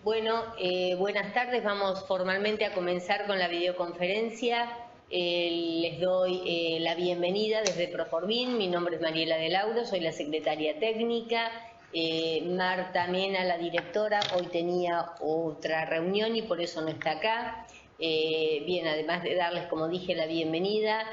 Bueno, buenas tardes. Vamos formalmente a comenzar con la videoconferencia. Les doy la bienvenida desde Proformin. Mi nombre es Mariela de Lauro, soy la secretaria técnica. Marta Mena, la directora, hoy tenía otra reunión y por eso no está acá. Bien, además de darles, como dije, la bienvenida,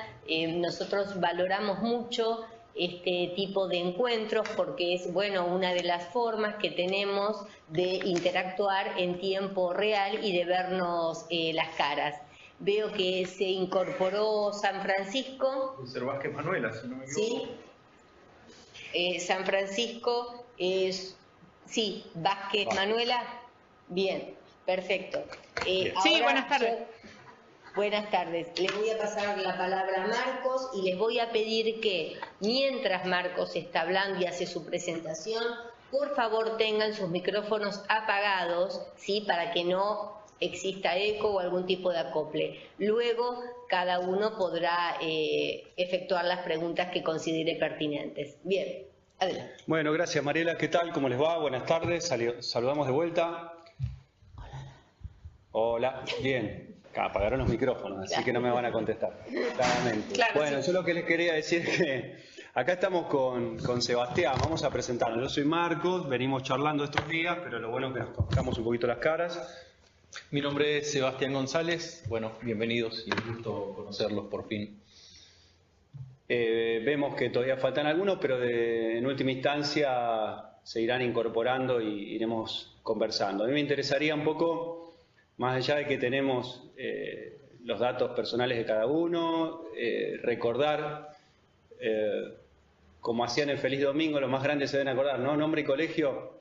nosotros valoramos mucho este tipo de encuentros porque es, bueno, una de las formas que tenemos de interactuar en tiempo real y de vernos las caras. Veo que se incorporó San Francisco. Ser Vázquez Manuela, si no me equivoco. Sí. San Francisco es... Sí, Vázquez Manuela. Bien, perfecto. Sí, buenas tardes. Buenas tardes. Les voy a pasar la palabra a Marcos y les voy a pedir que, mientras Marcos está hablando y hace su presentación, por favor tengan sus micrófonos apagados, ¿sí? Para que no exista eco o algún tipo de acople. Luego, cada uno podrá efectuar las preguntas que considere pertinentes. Bien, adelante. Bueno, gracias Mariela. ¿Qué tal? ¿Cómo les va? Buenas tardes. Saludamos de vuelta. Hola. Bien. Apagaron los micrófonos, así que no me van a contestar. Claramente. Claro, bueno, sí. yo lo que les quería decir es que acá estamos con Sebastián, vamos a presentarnos. Yo soy Marcos, venimos charlando estos días, pero lo bueno es que nos tocamos un poquito las caras. Mi nombre es Sebastián González. Bueno, bienvenidos y un gusto conocerlos por fin. Vemos que todavía faltan algunos, pero en última instancia se irán incorporando y iremos conversando. A mí me interesaría un poco, más allá de que tenemos los datos personales de cada uno, recordar, como hacían el Feliz Domingo, los más grandes se deben acordar, ¿no? Nombre y colegio,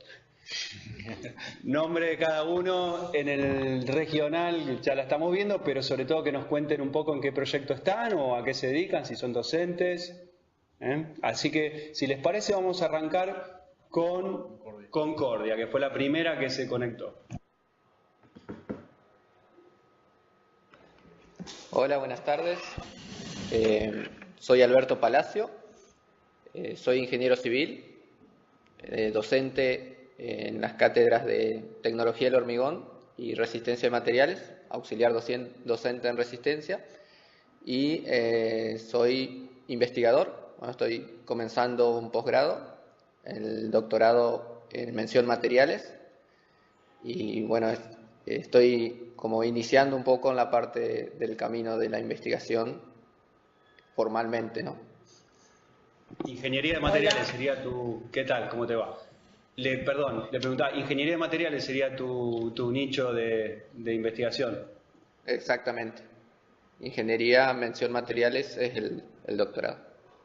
nombre de cada uno en el regional, ya la estamos viendo, pero sobre todo que nos cuenten un poco en qué proyecto están o a qué se dedican, si son docentes. Así que, si les parece, vamos a arrancar con Concordia, que fue la primera que se conectó. Hola, buenas tardes. Soy Alberto Palacio, soy ingeniero civil, docente en las cátedras de Tecnología del Hormigón y Resistencia de Materiales, auxiliar docente en Resistencia, y soy investigador. Bueno, estoy comenzando un posgrado, el doctorado en Mención Materiales, y bueno, estoy como iniciando un poco en la parte del camino de la investigación formalmente, ¿no? Ingeniería de materiales sería tu... ¿Qué tal? ¿Cómo te va? Le preguntaba, ¿ingeniería de materiales sería tu nicho de investigación? Exactamente. Ingeniería, mención materiales es el doctorado.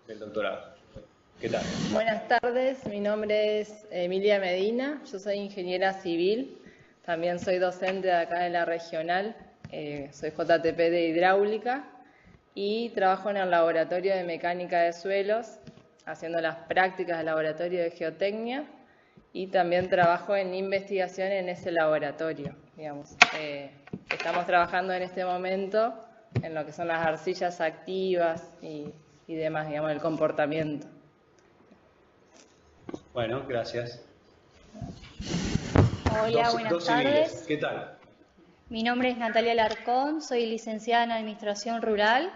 El doctorado. ¿Qué tal? Buenas tardes, mi nombre es Emilia Medina, yo soy ingeniera civil, también soy docente de acá en la regional, soy JTP de hidráulica y trabajo en el laboratorio de mecánica de suelos, haciendo las prácticas del laboratorio de geotecnia y también trabajo en investigación en ese laboratorio, digamos. Estamos trabajando en este momento en lo que son las arcillas activas y demás, digamos, el comportamiento. Bueno, gracias. Hola, buenas tardes. ¿Qué tal? Mi nombre es Natalia Larcón, soy licenciada en Administración Rural.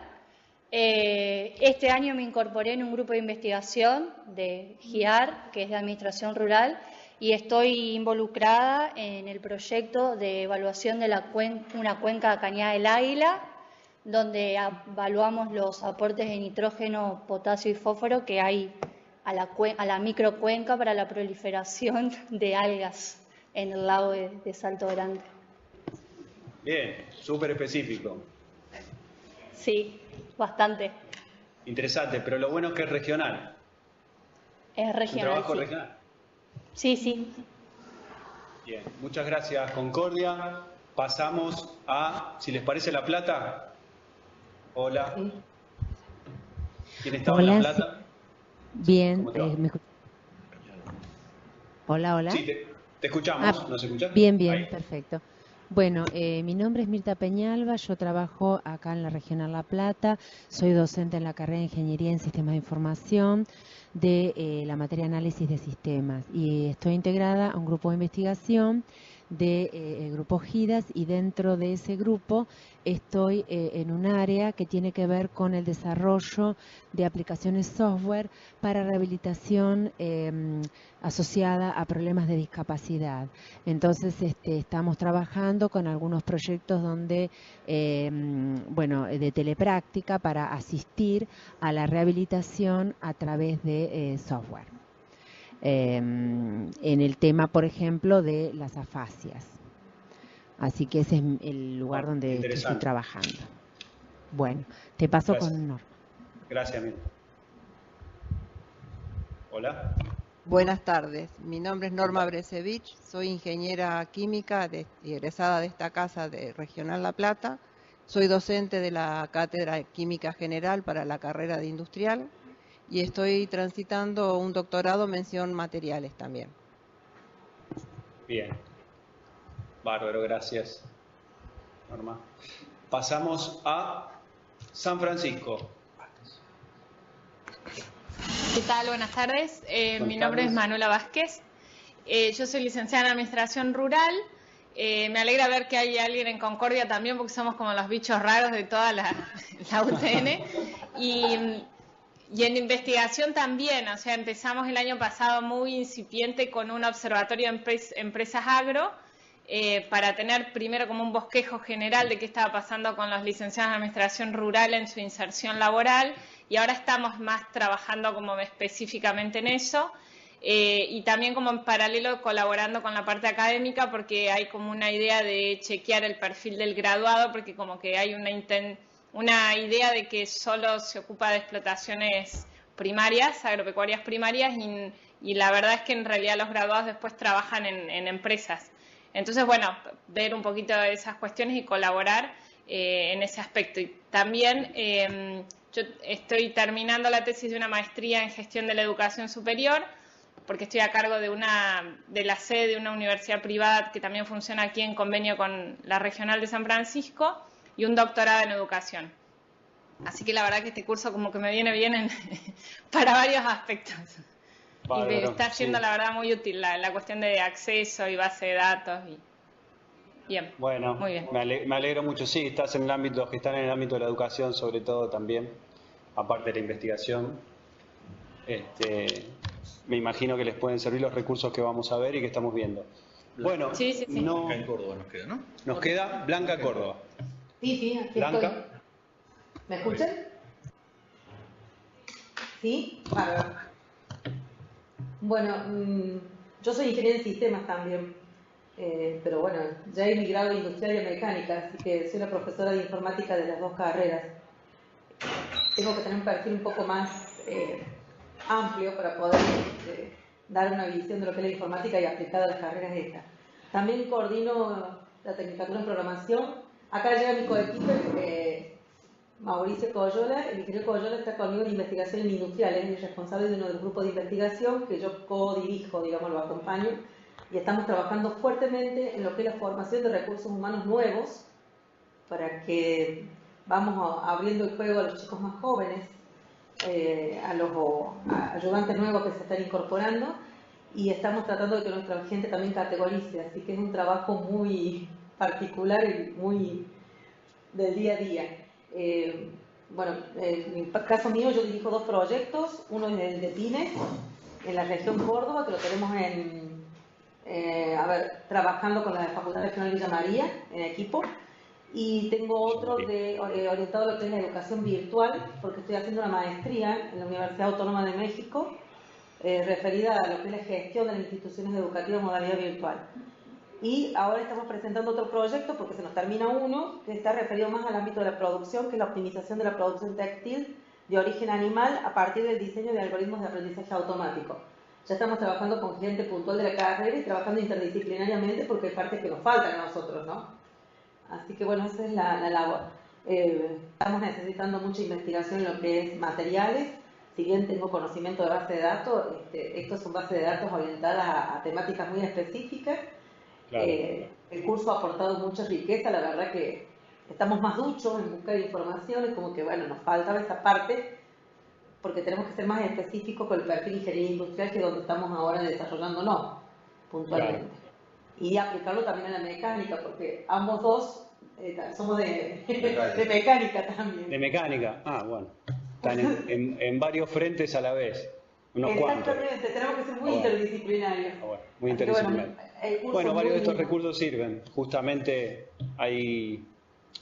Este año me incorporé en un grupo de investigación de GIAR, que es de Administración Rural, y estoy involucrada en el proyecto de evaluación de una cuenca de Cañada del Águila, donde evaluamos los aportes de nitrógeno, potasio y fósforo que hay a la microcuenca para la proliferación de algas en el lago de Salto Grande. Bien, súper específico. Sí, bastante. Interesante, pero lo bueno es que es regional. Es regional, ¿Un trabajo sí. regional? Sí, sí. Bien, muchas gracias Concordia. Pasamos a, si les parece, La Plata. Hola. ¿Quién estaba en La Plata? Bien. ¿Cómo te va? Hola, hola. Sí, te escuchamos. ¿Nos escuchas? Bien, Ahí. perfecto. Bueno, mi nombre es Mirta Peñalba, yo trabajo acá en la Regional La Plata, soy docente en la carrera de Ingeniería en Sistemas de Información de la materia Análisis de Sistemas y estoy integrada a un grupo de investigación de Grupo GIDAS, y dentro de ese grupo estoy en un área que tiene que ver con el desarrollo de aplicaciones software para rehabilitación asociada a problemas de discapacidad. Entonces estamos trabajando con algunos proyectos donde, de telepráctica para asistir a la rehabilitación a través de software. En el tema, por ejemplo, de las afasias. Así que ese es el lugar donde estoy trabajando. Bueno, te paso con Norma. Gracias, Mirta. Hola. Buenas tardes, mi nombre es Norma Bresevich, soy ingeniera química egresada de esta casa de Regional La Plata, soy docente de la Cátedra Química General para la carrera de Industrial y estoy transitando un doctorado mención materiales también. Bien. Bárbaro, gracias, Norma. Pasamos a San Francisco. ¿Qué tal? Buenas tardes. Mi nombre es Manuela Vázquez. Yo soy licenciada en Administración Rural. Me alegra ver que hay alguien en Concordia también, porque somos como los bichos raros de toda la UTN. Y en investigación también, o sea, empezamos el año pasado muy incipiente con un observatorio de empresas agro, para tener primero como un bosquejo general de qué estaba pasando con los licenciados en Administración Rural en su inserción laboral, y ahora estamos más trabajando como específicamente en eso, y también como en paralelo colaborando con la parte académica, porque hay como una idea de chequear el perfil del graduado, porque como que hay una idea de que solo se ocupa de explotaciones primarias, agropecuarias primarias, y la verdad es que en realidad los graduados después trabajan en empresas. Entonces, bueno, ver un poquito de esas cuestiones y colaborar en ese aspecto. Y también yo estoy terminando la tesis de una maestría en gestión de la educación superior, porque estoy a cargo de la sede de una universidad privada que también funciona aquí en convenio con la Regional de San Francisco, y un doctorado en educación. Así que la verdad que este curso como que me viene bien para varios aspectos. Bárbaro, y me está siendo, la verdad, muy útil la cuestión de acceso y base de datos. Bien. Bueno, muy bien. Me alegro mucho. Sí, están en el ámbito de la educación, sobre todo también, aparte de la investigación. Me imagino que les pueden servir los recursos que vamos a ver y que estamos viendo. Bueno, sí. Blanca en Córdoba nos queda, ¿no? Nos queda Blanca Córdoba. Sí, aquí Blanca. estoy. ¿Me escuchan? ¿Sí? Bárbaro. Bueno, yo soy ingeniera en sistemas también, pero bueno, ya he migrado a industrial y a mecánica, así que soy la profesora de informática de las dos carreras. Tengo que tener un perfil un poco más amplio para poder dar una visión de lo que es la informática y aplicada a las carreras estas. También coordino la Tecnicatura en Programación. Acá llega mi coequiper, Mauricio Coyola. El ingeniero Coyola está conmigo en investigación en industriales, es el responsable de uno de los grupos de investigación que yo co-dirijo, digamos, lo acompaño, y estamos trabajando fuertemente en lo que es la formación de recursos humanos nuevos, para que vamos abriendo el juego a los chicos más jóvenes, a los ayudantes nuevos que se están incorporando, y estamos tratando de que nuestra gente también categorice, así que es un trabajo muy particular y muy del día a día. Bueno, en el caso mío yo dirijo dos proyectos, uno es el de PYME en la región Córdoba, que lo tenemos trabajando con la Facultad Regional Villa María en equipo, y tengo otro orientado a lo que es la educación virtual, porque estoy haciendo una maestría en la Universidad Autónoma de México referida a lo que es la gestión de las instituciones educativas en modalidad virtual. Y ahora estamos presentando otro proyecto, porque se nos termina uno, que está referido más al ámbito de la producción, que es la optimización de la producción textil de origen animal a partir del diseño de algoritmos de aprendizaje automático. Ya estamos trabajando con gente puntual de la carrera y trabajando interdisciplinariamente, porque es parte que nos falta a nosotros, ¿no? Así que bueno, esa es la labor. Estamos necesitando mucha investigación en lo que es materiales. Si bien tengo conocimiento de base de datos, estos son bases de datos orientadas a temáticas muy específicas. Claro. El curso ha aportado mucha riqueza, la verdad que estamos más duchos en buscar informaciones, como que bueno, nos faltaba esa parte, porque tenemos que ser más específicos con el perfil de ingeniería industrial, que es donde estamos ahora desarrollándonos puntualmente. y aplicarlo también a la mecánica, porque ambos dos somos de mecánica también. De mecánica, bueno. Están en varios frentes a la vez, unos cuantos. Exactamente, tenemos que ser muy interdisciplinarios. Muy interdisciplinarios. Bueno, varios de estos recursos sirven. Justamente hay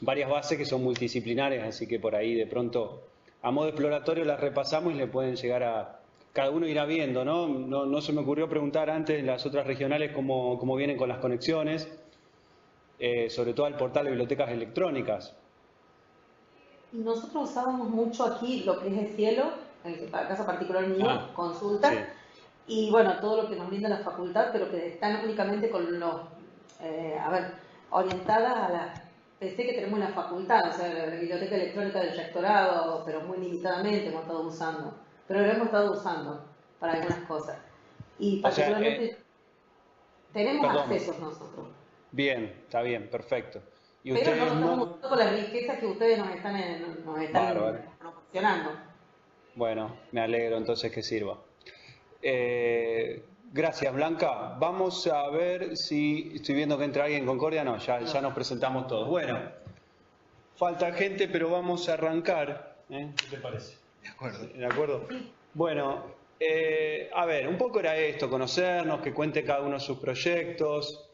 varias bases que son multidisciplinarias, así que por ahí de pronto a modo exploratorio las repasamos y le pueden llegar a... Cada uno irá viendo, ¿no? No se me ocurrió preguntar antes en las otras regionales cómo vienen con las conexiones, sobre todo al portal de bibliotecas electrónicas. Nosotros usábamos mucho aquí lo que es el cielo, en el caso particular mío, consulta, sí. Y bueno, todo lo que nos brinda la facultad, pero que están únicamente con los, orientadas a la PC que tenemos en la facultad, o sea, la biblioteca electrónica del rectorado, pero muy limitadamente hemos estado usando, pero lo hemos estado usando para algunas cosas. Y particularmente tenemos accesos nosotros. Bien, está bien, perfecto. ¿Y pero ustedes no estamos usando con la riqueza que ustedes nos están proporcionando. Bueno, me alegro entonces que sirva. Gracias, Blanca. Vamos a ver si estoy viendo que entra alguien en Concordia. No, ya nos presentamos todos. Bueno, falta gente, pero vamos a arrancar. ¿Qué te parece? De acuerdo. Bueno, a ver, un poco era esto, conocernos, que cuente cada uno sus proyectos.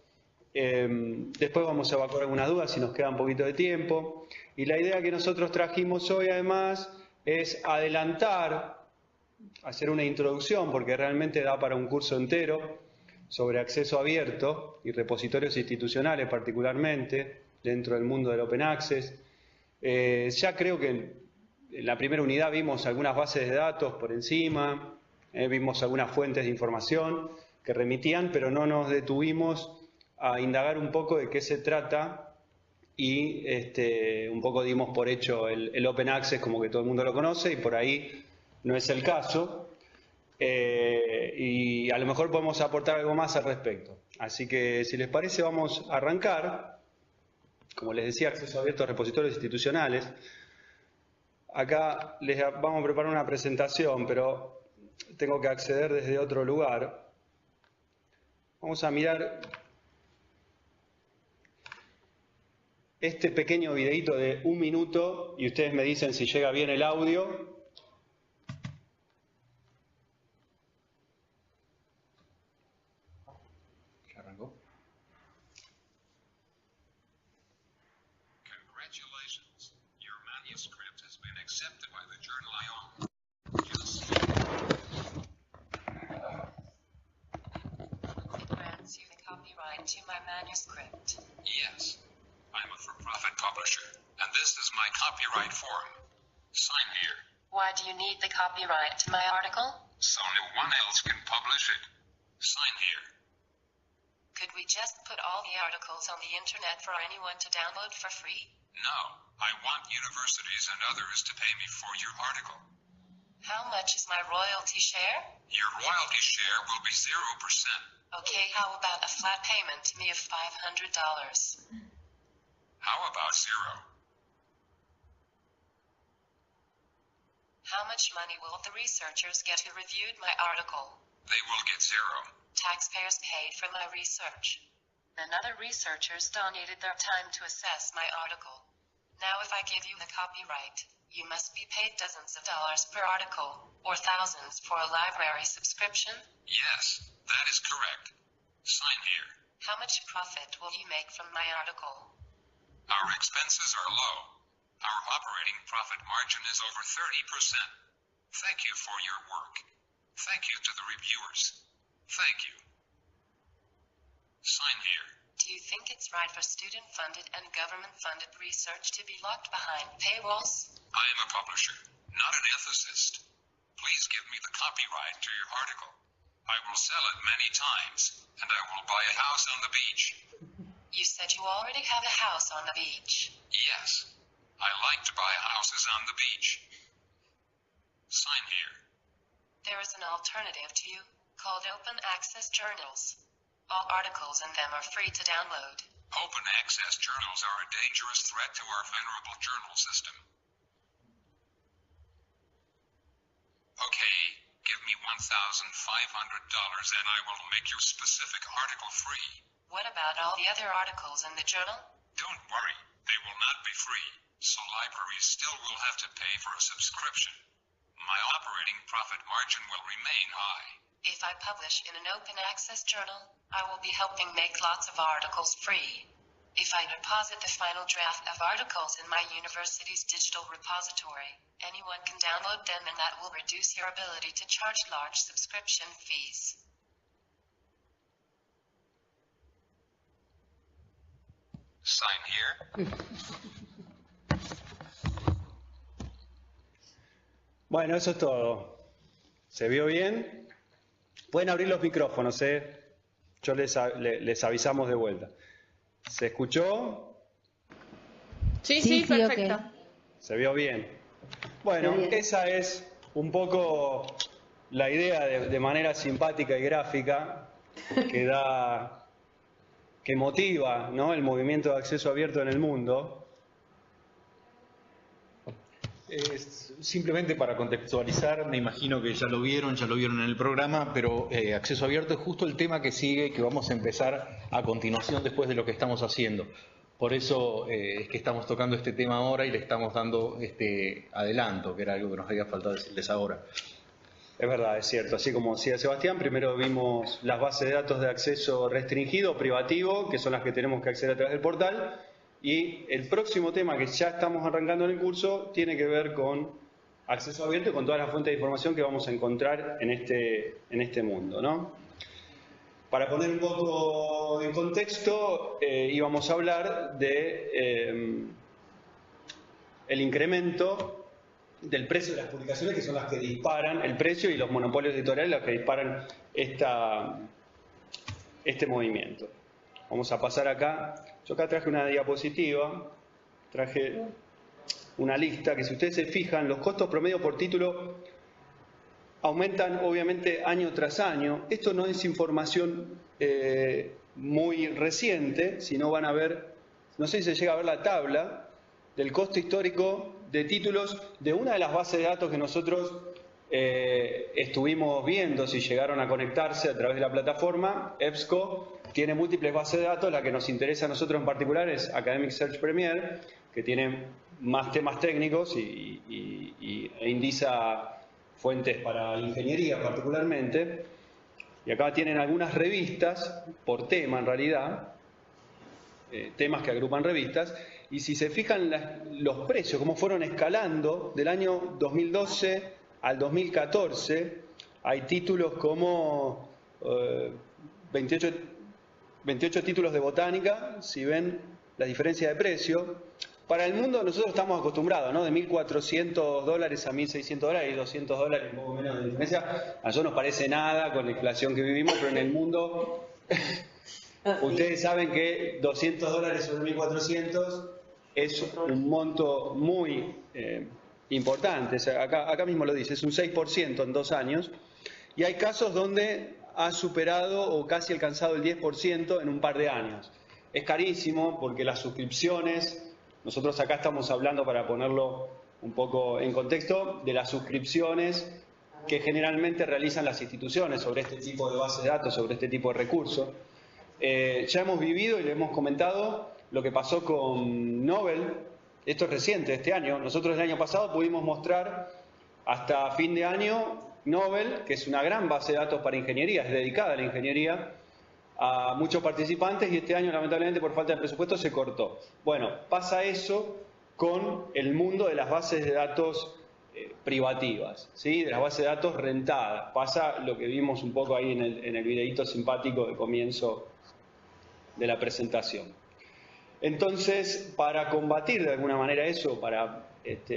Después vamos a evacuar algunas dudas si nos queda un poquito de tiempo. Y la idea que nosotros trajimos hoy, además, es adelantar, hacer una introducción, porque realmente da para un curso entero, sobre acceso abierto y repositorios institucionales particularmente, dentro del mundo del Open Access. Ya creo que en la primera unidad vimos algunas bases de datos por encima, vimos algunas fuentes de información que remitían, pero no nos detuvimos a indagar un poco de qué se trata y un poco dimos por hecho el Open Access como que todo el mundo lo conoce y por ahí no es el caso y a lo mejor podemos aportar algo más al respecto. Así que si les parece vamos a arrancar. Como les decía, acceso abierto a repositorios institucionales. Acá les vamos a preparar una presentación, pero tengo que acceder desde otro lugar. Vamos a mirar este pequeño videíto de 1 minuto y ustedes me dicen si llega bien el audio. ¿Ya arrancó? Congratulations. Your manuscript has been accepted by the journal ION. Grants you the copyright to my manuscript. Yes. I'm a for-profit publisher, and this is my copyright form. Sign here. Why do you need the copyright to my article? So no one else can publish it. Sign here. Could we just put all the articles on the internet for anyone to download for free? No, I want universities and others to pay me for your article. How much is my royalty share? Your royalty share will be 0%. Okay, how about a flat payment to me of $500? How about 0? How much money will the researchers get who reviewed my article? They will get 0. Taxpayers paid for my research. And other researchers donated their time to assess my article. Now if I give you the copyright, you must be paid dozens of dollars per article, or thousands for a library subscription? Yes, that is correct. Sign here. How much profit will you make from my article? Our expenses are low. Our operating profit margin is over 30%. Thank you for your work. Thank you to the reviewers. Thank you. Sign here. Do you think it's right for student-funded and government-funded research to be locked behind paywalls? I am a publisher, not an ethicist. Please give me the copyright to your article. I will sell it many times, and I will buy a house on the beach. You said you already have a house on the beach. Yes. I like to buy houses on the beach. Sign here. There is an alternative to you, called Open Access Journals. All articles in them are free to download. Open access journals are a dangerous threat to our venerable journal system. Okay, give me $1,500 and I will make your specific article free. What about all the other articles in the journal? Don't worry, they will not be free, so libraries still will have to pay for a subscription. My operating profit margin will remain high. If I publish in an open access journal, I will be helping make lots of articles free. If I deposit the final draft of articles in my university's digital repository, anyone can download them and that will reduce your ability to charge large subscription fees. Sign here. Bueno, eso es todo. ¿Se vio bien? Pueden abrir los micrófonos, Yo les avisamos de vuelta. ¿Se escuchó? Sí, perfecto. Okay. ¿Se vio bien? Bueno, esa es un poco la idea de manera simpática y gráfica que motiva, ¿no?, el movimiento de acceso abierto en el mundo. Simplemente para contextualizar, me imagino que ya lo vieron en el programa, pero acceso abierto es justo el tema que sigue y que vamos a empezar a continuación después de lo que estamos haciendo. Por eso es que estamos tocando este tema ahora y le estamos dando este adelanto, que era algo que nos había faltado decirles ahora. Es verdad, es cierto. Así como decía Sebastián, primero vimos las bases de datos de acceso restringido, privativo, que son las que tenemos que acceder a través del portal. Y el próximo tema que ya estamos arrancando en el curso tiene que ver con acceso abierto y con todas las fuentes de información que vamos a encontrar en este mundo, ¿no? Para poner un poco en contexto, íbamos a hablar de el incremento del precio de las publicaciones, que son las que disparan el precio, y los monopolios editoriales los que disparan este movimiento. Vamos a pasar acá. Yo acá traje una diapositiva, traje una lista que, si ustedes se fijan, los costos promedio por título aumentan obviamente año tras año. Esto no es información muy reciente, sino van a ver, no sé si se llega a ver la tabla del costo histórico de títulos de una de las bases de datos que nosotros estuvimos viendo, si llegaron a conectarse a través de la plataforma. EBSCO tiene múltiples bases de datos. La que nos interesa a nosotros en particular es Academic Search Premier, que tiene más temas técnicos e indiza fuentes para ingeniería particularmente. Y acá tienen algunas revistas por tema, en realidad, temas que agrupan revistas. Y si se fijan los precios, cómo fueron escalando del año 2012 al 2014, hay títulos como 28 títulos de botánica, si ven la diferencia de precio. Para el mundo nosotros estamos acostumbrados, ¿no?, de $1.400 a $1.600 y $200, un poco menos de diferencia. A nosotros nos parece nada con la inflación que vivimos, pero en el mundo ustedes saben que $200 sobre 1.400 es un monto muy importante. O sea, acá mismo lo dice, es un 6% en 2 años. Y hay casos donde ha superado o casi alcanzado el 10% en un par de años. Es carísimo porque las suscripciones, nosotros acá estamos hablando, para ponerlo un poco en contexto, de las suscripciones que generalmente realizan las instituciones sobre este tipo de bases de datos, sobre este tipo de recursos. Ya hemos vivido y le hemos comentado lo que pasó con Nobel. Esto es reciente, este año. Nosotros el año pasado pudimos mostrar hasta fin de año Nobel, que es una gran base de datos para ingeniería, es dedicada a la ingeniería, a muchos participantes, y este año lamentablemente por falta de presupuesto se cortó. Bueno, pasa eso con el mundo de las bases de datos privativas, ¿sí?, de las bases de datos rentadas. Pasa lo que vimos un poco ahí en el videíto simpático de comienzo de la presentación. Entonces, para combatir de alguna manera eso, para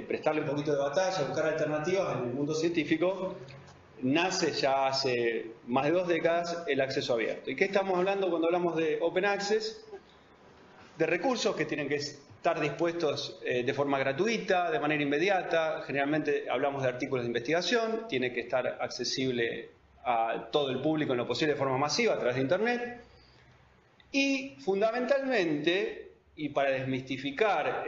prestarle un poquito de batalla, buscar alternativas en el mundo científico, nace ya hace más de 2 décadas el acceso abierto. ¿Y qué estamos hablando cuando hablamos de Open Access? De recursos que tienen que estar dispuestos de forma gratuita, de manera inmediata. Generalmente hablamos de artículos de investigación, tiene que estar accesible a todo el público en lo posible de forma masiva a través de Internet. Y fundamentalmente, y para desmistificar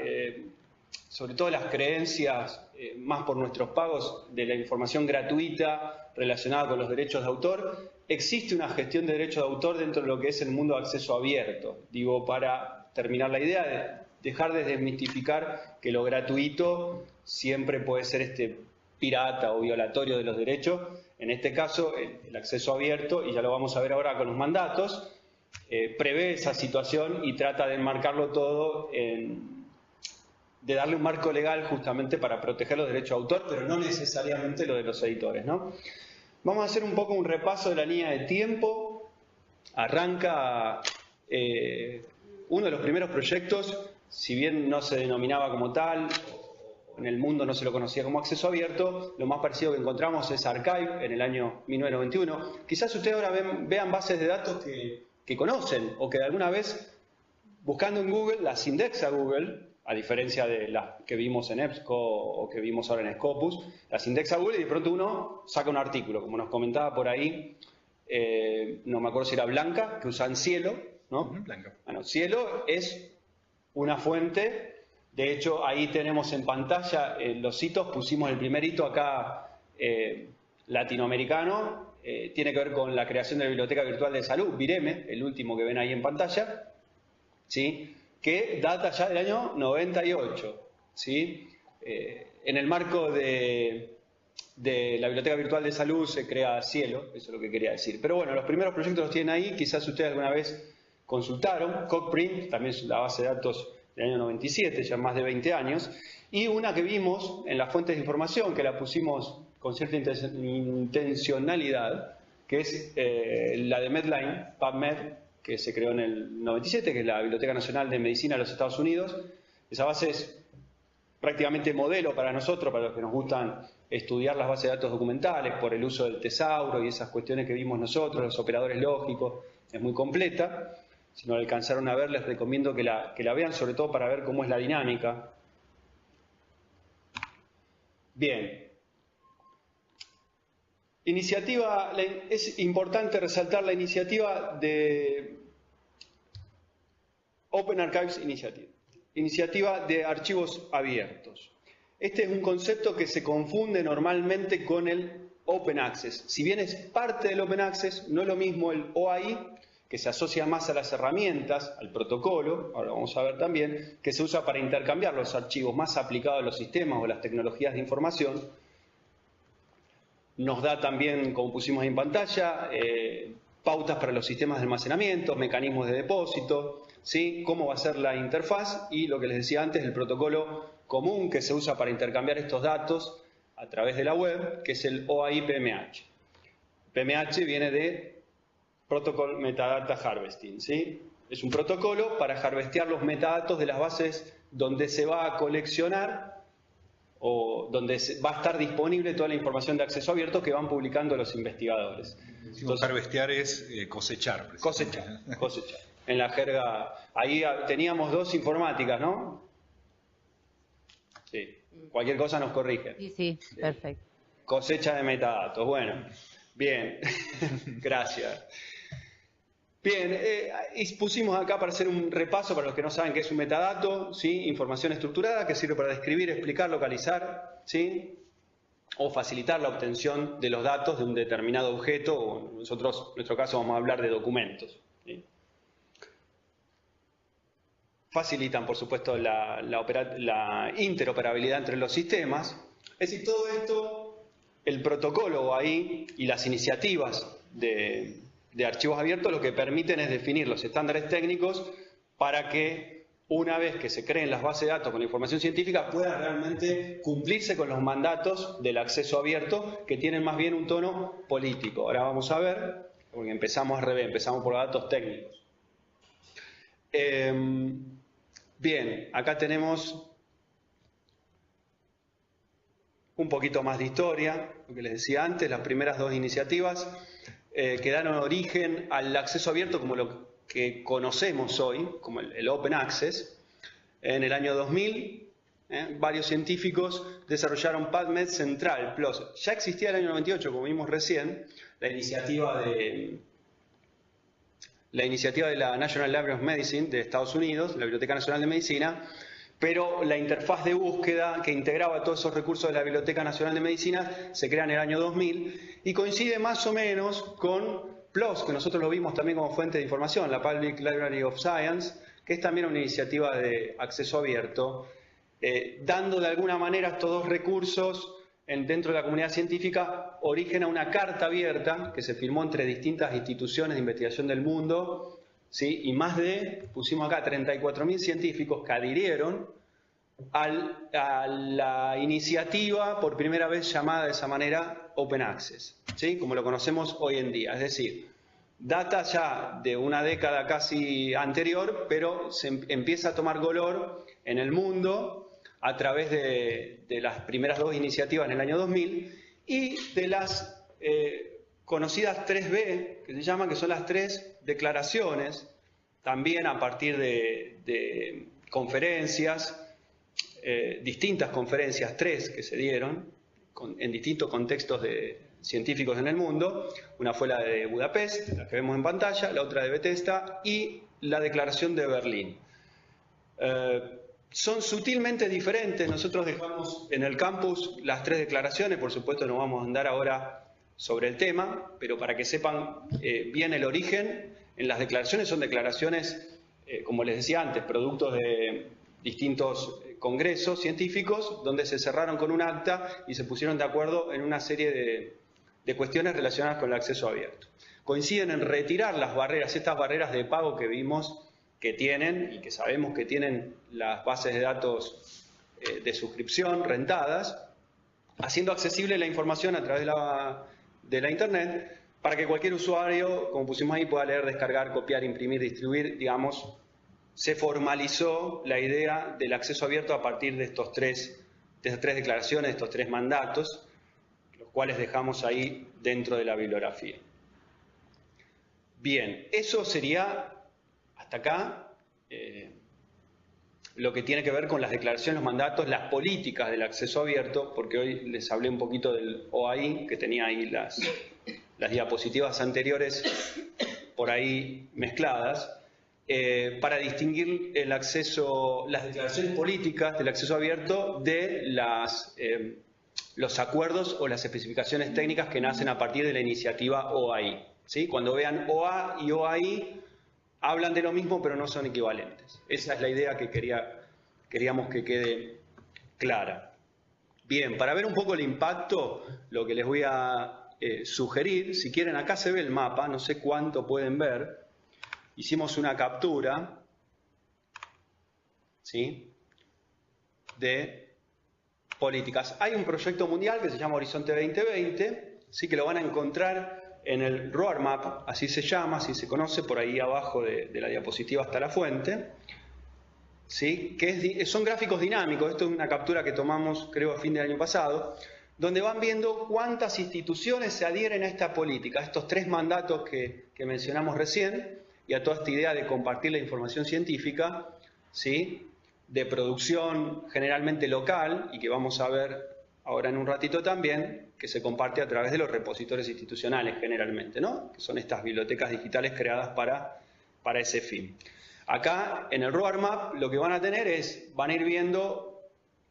sobre todo las creencias más por nuestros pagos de la información gratuita relacionada con los derechos de autor, existe una gestión de derechos de autor dentro de lo que es el mundo de acceso abierto. Digo, para terminar la idea de dejar de desmitificar que lo gratuito siempre puede ser pirata o violatorio de los derechos. En este caso, el acceso abierto, y ya lo vamos a ver ahora con los mandatos, prevé esa situación y trata de enmarcarlo todo, de darle un marco legal justamente para proteger los derechos de autor, pero no necesariamente lo de los editores, ¿no? Vamos a hacer un poco un repaso de la línea de tiempo. Arranca uno de los primeros proyectos, si bien no se denominaba como tal, en el mundo no se lo conocía como acceso abierto, lo más parecido que encontramos es Archive en el año 1991. Quizás ustedes ahora vean bases de datos que conocen o que de alguna vez, buscando en Google, las indexa Google, a diferencia de las que vimos en EBSCO o que vimos ahora en Scopus, las indexa Google y de pronto uno saca un artículo, como nos comentaba por ahí, no me acuerdo si era Blanca, que usan Cielo, ¿no? Blanca. Bueno, Cielo es una fuente. De hecho, ahí tenemos en pantalla los hitos, pusimos el primer hito acá latinoamericano, tiene que ver con la creación de la Biblioteca Virtual de Salud, Vireme, el último que ven ahí en pantalla, ¿sí? Que data ya del año 98, ¿sí? En el marco de la Biblioteca Virtual de Salud se crea Cielo, eso es lo que quería decir. Pero bueno, los primeros proyectos los tienen ahí, quizás ustedes alguna vez consultaron, Cockprint, también es la base de datos del año 97, ya más de 20 años, y una que vimos en las fuentes de información, que la pusimos con cierta intencionalidad, que es la de Medline, PubMed, que se creó en el 97, que es la Biblioteca Nacional de Medicina de los Estados Unidos. Esa base es prácticamente modelo para nosotros, para los que nos gustan estudiar las bases de datos documentales, por el uso del tesauro y esas cuestiones que vimos nosotros, los operadores lógicos, es muy completa. Si no la alcanzaron a ver, les recomiendo que la vean, sobre todo para ver cómo es la dinámica. Bien. Iniciativa, es importante resaltar la iniciativa de Open Archives Initiative, iniciativa de archivos abiertos. Este es un concepto que se confunde normalmente con el Open Access. Si bien es parte del Open Access, no es lo mismo el OAI, que se asocia más a las herramientas, al protocolo, ahora vamos a ver también, que se usa para intercambiar los archivos más aplicados a los sistemas o las tecnologías de información. Nos da también, como pusimos en pantalla, pautas para los sistemas de almacenamiento, mecanismos de depósito, ¿sí? Cómo va a ser la interfaz y lo que les decía antes, el protocolo común que se usa para intercambiar estos datos a través de la web, que es el OAI-PMH. PMH viene de Protocol Metadata Harvesting, ¿sí? Es un protocolo para harvestear los metadatos de las bases donde se va a coleccionar o donde va a estar disponible toda la información de acceso abierto que van publicando los investigadores. Entonces, harvestear es cosechar. Cosechar. En la jerga, ahí teníamos dos informáticas, ¿no? Sí. Cualquier cosa nos corrige. Sí, perfecto. Cosecha de metadatos, bueno. Bien, gracias. Bien, pusimos acá para hacer un repaso para los que no saben qué es un metadato, ¿sí? Información estructurada que sirve para describir, explicar, localizar, ¿sí? O facilitar la obtención de los datos de un determinado objeto, o nosotros, en nuestro caso, vamos a hablar de documentos, ¿sí? Facilitan, por supuesto, la interoperabilidad entre los sistemas. Es decir, todo esto, el protocolo ahí y las iniciativas de archivos abiertos lo que permiten es definir los estándares técnicos para que una vez que se creen las bases de datos con información científica puedan realmente cumplirse con los mandatos del acceso abierto que tienen más bien un tono político. Ahora vamos a ver, porque empezamos al revés, empezamos por los datos técnicos. Bien, acá tenemos un poquito más de historia, lo que les decía antes, las primeras dos iniciativas que dan origen al acceso abierto como lo que conocemos hoy, como el Open Access. En el año 2000, varios científicos desarrollaron PubMed Central Plus. Ya existía en el año 98, como vimos recién, la iniciativa de la National Library of Medicine de Estados Unidos, la Biblioteca Nacional de Medicina, pero la interfaz de búsqueda que integraba todos esos recursos de la Biblioteca Nacional de Medicina se crea en el año 2000 y coincide más o menos con PLOS, que nosotros lo vimos también como fuente de información, la Public Library of Science, que es también una iniciativa de acceso abierto, dando de alguna manera estos dos recursos dentro de la comunidad científica origen a una carta abierta que se firmó entre distintas instituciones de investigación del mundo, ¿sí? Y más de, pusimos acá, 34.000 científicos que adhirieron a la iniciativa por primera vez llamada de esa manera Open Access, ¿sí? Como lo conocemos hoy en día. Es decir, data ya de una década casi anterior, pero se empieza a tomar color en el mundo a través de las primeras dos iniciativas en el año 2000 y de las conocidas 3B, que se llaman, que son las 3 declaraciones, también a partir de conferencias, distintas conferencias, 3 que se dieron en distintos contextos científicos en el mundo. Una fue la de Budapest, la que vemos en pantalla, la otra de Bethesda y la Declaración de Berlín. Son sutilmente diferentes. Nosotros dejamos en el campus las 3 declaraciones, por supuesto no vamos a andar ahora sobre el tema, pero para que sepan bien el origen, en las declaraciones son declaraciones, como les decía antes, productos de distintos congresos científicos donde se cerraron con un acta y se pusieron de acuerdo en una serie de cuestiones relacionadas con el acceso abierto. Coinciden en retirar las barreras, estas barreras de pago que vimos que tienen y que sabemos que tienen las bases de datos de suscripción rentadas, haciendo accesible la información a través de la Internet para que cualquier usuario, como pusimos ahí, pueda leer, descargar, copiar, imprimir, distribuir. Digamos, se formalizó la idea del acceso abierto a partir de estas 3 declaraciones, de estos 3 mandatos, los cuales dejamos ahí dentro de la bibliografía. Bien, eso sería hasta acá lo que tiene que ver con las declaraciones, los mandatos, las políticas del acceso abierto, porque hoy les hablé un poquito del OAI, que tenía ahí las diapositivas anteriores por ahí mezcladas, para distinguir el acceso, las declaraciones políticas del acceso abierto de los acuerdos o las especificaciones técnicas que nacen a partir de la iniciativa OAI, ¿sí? Cuando vean OA y OAI, hablan de lo mismo, pero no son equivalentes. Esa es la idea que queríamos que quede clara. Bien, para ver un poco el impacto, lo que les voy a sugerir, si quieren, acá se ve el mapa, no sé cuánto pueden ver. Hicimos una captura, ¿sí?, de políticas. Hay un proyecto mundial que se llama Horizonte 2020, sí, que lo van a encontrar en el Roadmap, así se llama, así se conoce, por ahí abajo de la diapositiva está la fuente, ¿sí? Son gráficos dinámicos. Esto es una captura que tomamos, creo, a fin del año pasado, donde van viendo cuántas instituciones se adhieren a esta política, a estos 3 mandatos que mencionamos recién, y a toda esta idea de compartir la información científica, ¿sí?, de producción generalmente local, y que vamos a ver ahora en un ratito también, que se comparte a través de los repositorios institucionales generalmente, ¿no?, que son estas bibliotecas digitales creadas para ese fin. Acá en el Roadmap lo que van a tener van a ir viendo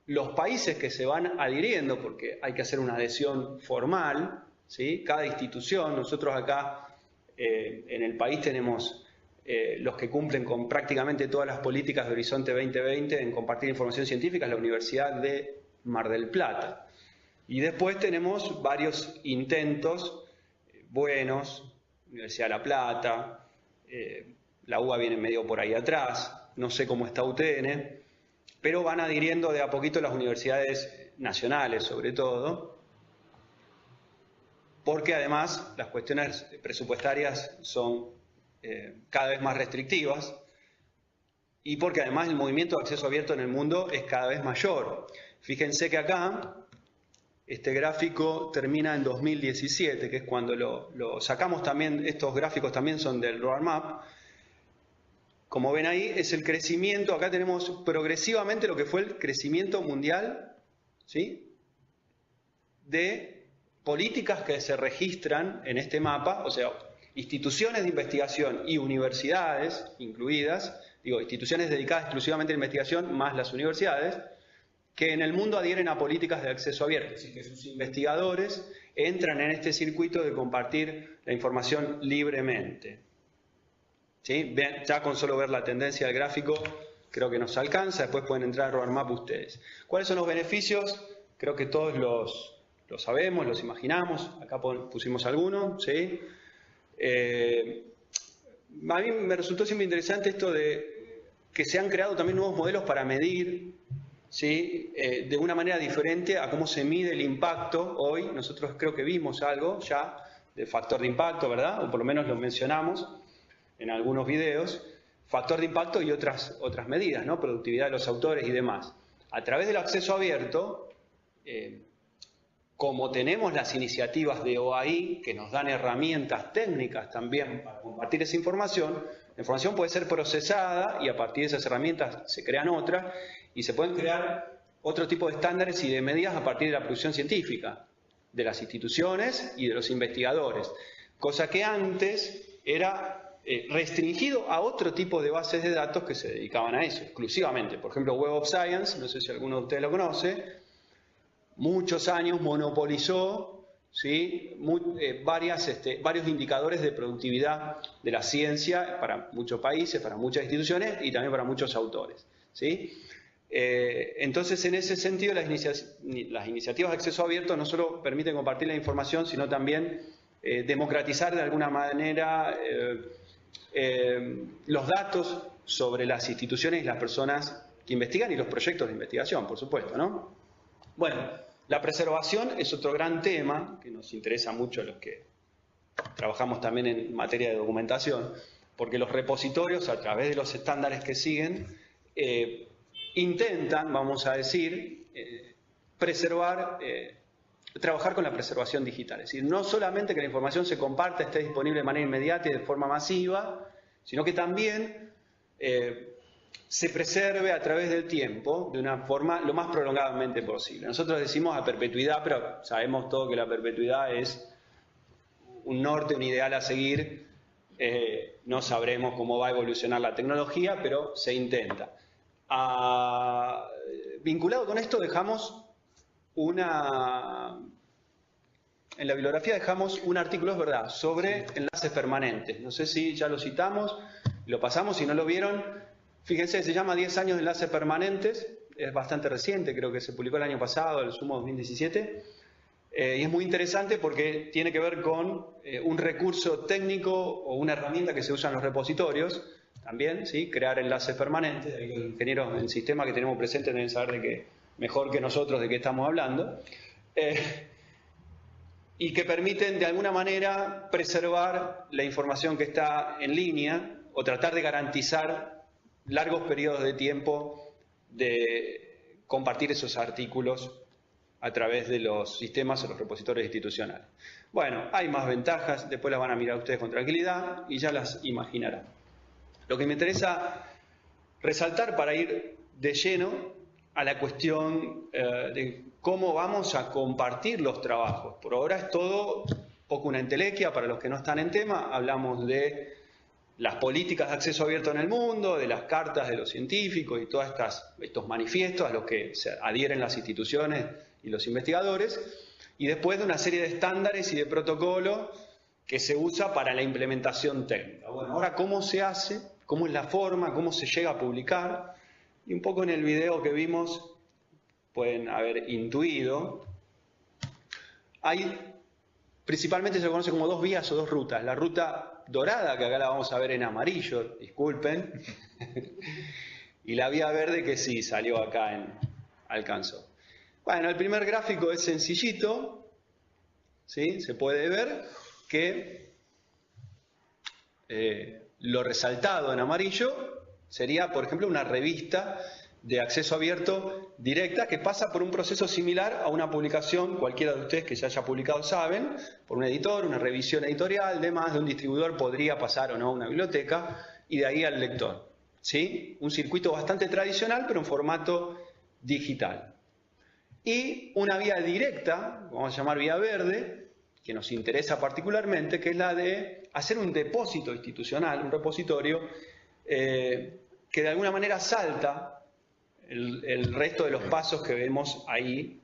los países que se van adhiriendo, porque hay que hacer una adhesión formal, ¿sí? Cada institución, nosotros acá en el país tenemos los que cumplen con prácticamente todas las políticas de Horizonte 2020 en compartir información científica, es la Universidad de Mar del Plata. Y después tenemos varios intentos buenos, Universidad de La Plata, la UBA viene medio por ahí atrás, no sé cómo está UTN, pero van adhiriendo de a poquito las universidades nacionales sobre todo, porque además las cuestiones presupuestarias son cada vez más restrictivas y porque además el movimiento de acceso abierto en el mundo es cada vez mayor. Fíjense que acá este gráfico termina en 2017, que es cuando lo sacamos también. Estos gráficos también son del Roadmap. Como ven ahí, es el crecimiento. Acá tenemos progresivamente lo que fue el crecimiento mundial, ¿sí?, de políticas que se registran en este mapa, o sea, instituciones de investigación y universidades incluidas, digo, instituciones dedicadas exclusivamente a la investigación más las universidades, que en el mundo adhieren a políticas de acceso abierto, es decir, que sus investigadores entran en este circuito de compartir la información libremente. ¿Sí? Ya con solo ver la tendencia del gráfico creo que nos alcanza, después pueden entrar a Roadmap ustedes. ¿Cuáles son los beneficios? Creo que todos los sabemos, los imaginamos, acá pusimos algunos. ¿Sí? A mí me resultó siempre interesante esto de que se han creado también nuevos modelos para medir, ¿sí? De una manera diferente a cómo se mide el impacto. Hoy nosotros creo que vimos algo ya del factor de impacto, ¿verdad? O por lo menos lo mencionamos en algunos videos. Factor de impacto y otras medidas, ¿no? Productividad de los autores y demás. A través del acceso abierto, como tenemos las iniciativas de OAI que nos dan herramientas técnicas también para compartir esa información, la información puede ser procesada y a partir de esas herramientas se crean otras y se pueden crear otro tipo de estándares y de medidas a partir de la producción científica, de las instituciones y de los investigadores, cosa que antes era restringido a otro tipo de bases de datos que se dedicaban a eso, exclusivamente. Por ejemplo, Web of Science, no sé si alguno de ustedes lo conoce, muchos años monopolizó, ¿sí? Varios indicadores de productividad de la ciencia para muchos países, para muchas instituciones y también para muchos autores. ¿Sí? Entonces, en ese sentido, las iniciativas de acceso abierto no solo permiten compartir la información, sino también democratizar de alguna manera los datos sobre las instituciones y las personas que investigan y los proyectos de investigación, por supuesto, ¿no? Bueno, la preservación es otro gran tema que nos interesa mucho a los que trabajamos también en materia de documentación, porque los repositorios, a través de los estándares que siguen, intentan, vamos a decir, trabajar con la preservación digital. Es decir, no solamente que la información se comparta, esté disponible de manera inmediata y de forma masiva, sino que también se preserve a través del tiempo de una forma lo más prolongadamente posible. Nosotros decimos a perpetuidad, pero sabemos todos que la perpetuidad es un norte, un ideal a seguir. No sabremos cómo va a evolucionar la tecnología, pero se intenta. Vinculado con esto dejamos en la bibliografía dejamos un artículo, es verdad, sobre enlaces permanentes. No sé si ya lo citamos, lo pasamos, si no lo vieron, fíjense, se llama 10 años de enlaces permanentes, es bastante reciente, creo que se publicó el año pasado, el sumo 2017, y es muy interesante porque tiene que ver con un recurso técnico o una herramienta que se usa en los repositorios, también, ¿sí? Crear enlaces permanentes. Los ingenieros en sistema que tenemos presentes deben saber mejor que nosotros de qué estamos hablando, y que permiten de alguna manera preservar la información que está en línea o tratar de garantizar largos periodos de tiempo de compartir esos artículos a través de los sistemas o los repositorios institucionales. Bueno, hay más ventajas, después las van a mirar ustedes con tranquilidad y ya las imaginarán. Lo que me interesa resaltar para ir de lleno a la cuestión de cómo vamos a compartir los trabajos. Por ahora es todo poco una entelequia para los que no están en tema. Hablamos de las políticas de acceso abierto en el mundo, de las cartas de los científicos y todos estos manifiestos a los que se adhieren las instituciones y los investigadores, y después de una serie de estándares y de protocolos que se usa para la implementación técnica. Bueno, ahora cómo se hace, cómo es la forma, cómo se llega a publicar, y un poco en el video que vimos pueden haber intuido. Hay, principalmente se conoce como dos vías o dos rutas. La ruta dorada, que acá la vamos a ver en amarillo, disculpen, y la vía verde que sí salió acá alcanzó. Bueno, el primer gráfico es sencillito, ¿sí? Se puede ver que lo resaltado en amarillo sería, por ejemplo, una revista de acceso abierto directa que pasa por un proceso similar a una publicación, cualquiera de ustedes que ya haya publicado saben, por un editor, una revisión editorial, demás, de un distribuidor podría pasar o no a una biblioteca y de ahí al lector. ¿Sí? Un circuito bastante tradicional, pero en formato digital. Y una vía directa, vamos a llamar vía verde, que nos interesa particularmente, que es la de hacer un depósito institucional, un repositorio, que de alguna manera salta el resto de los pasos que vemos ahí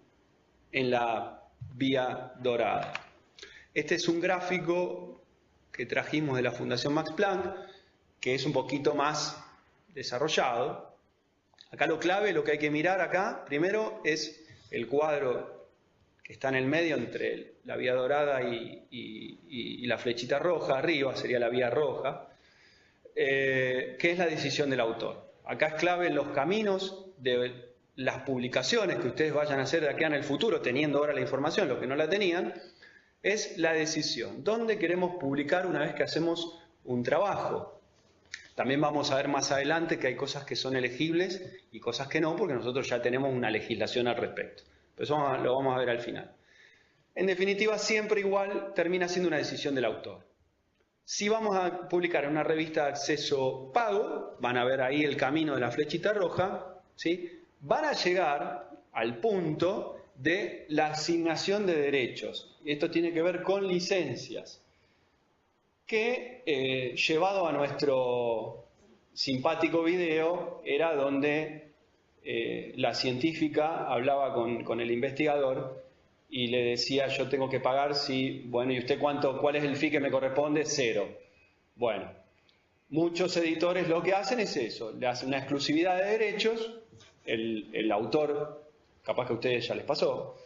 en la vía dorada. Este es un gráfico que trajimos de la Fundación Max Planck, que es un poquito más desarrollado. Acá lo clave, lo que hay que mirar acá, primero es el cuadro que está en el medio entre la vía dorada y la flechita roja, arriba sería la vía roja, que es la decisión del autor. Acá es clave los caminos de las publicaciones que ustedes vayan a hacer de aquí en el futuro, teniendo ahora la información, los que no la tenían, es la decisión. ¿Dónde queremos publicar una vez que hacemos un trabajo? También vamos a ver más adelante que hay cosas que son elegibles y cosas que no, porque nosotros ya tenemos una legislación al respecto. Pero eso lo vamos a ver al final. En definitiva, siempre igual termina siendo una decisión del autor. Si vamos a publicar en una revista de acceso pago, van a ver ahí el camino de la flechita roja, ¿sí? Van a llegar al punto de la asignación de derechos. Y esto tiene que ver con licencias, que llevado a nuestro simpático video era donde la científica hablaba con el investigador y le decía: yo tengo que pagar si, bueno, ¿y usted cuál es el fee que me corresponde? 0. Bueno, muchos editores lo que hacen es eso, le hacen una exclusividad de derechos, el autor, capaz que a ustedes ya les pasó,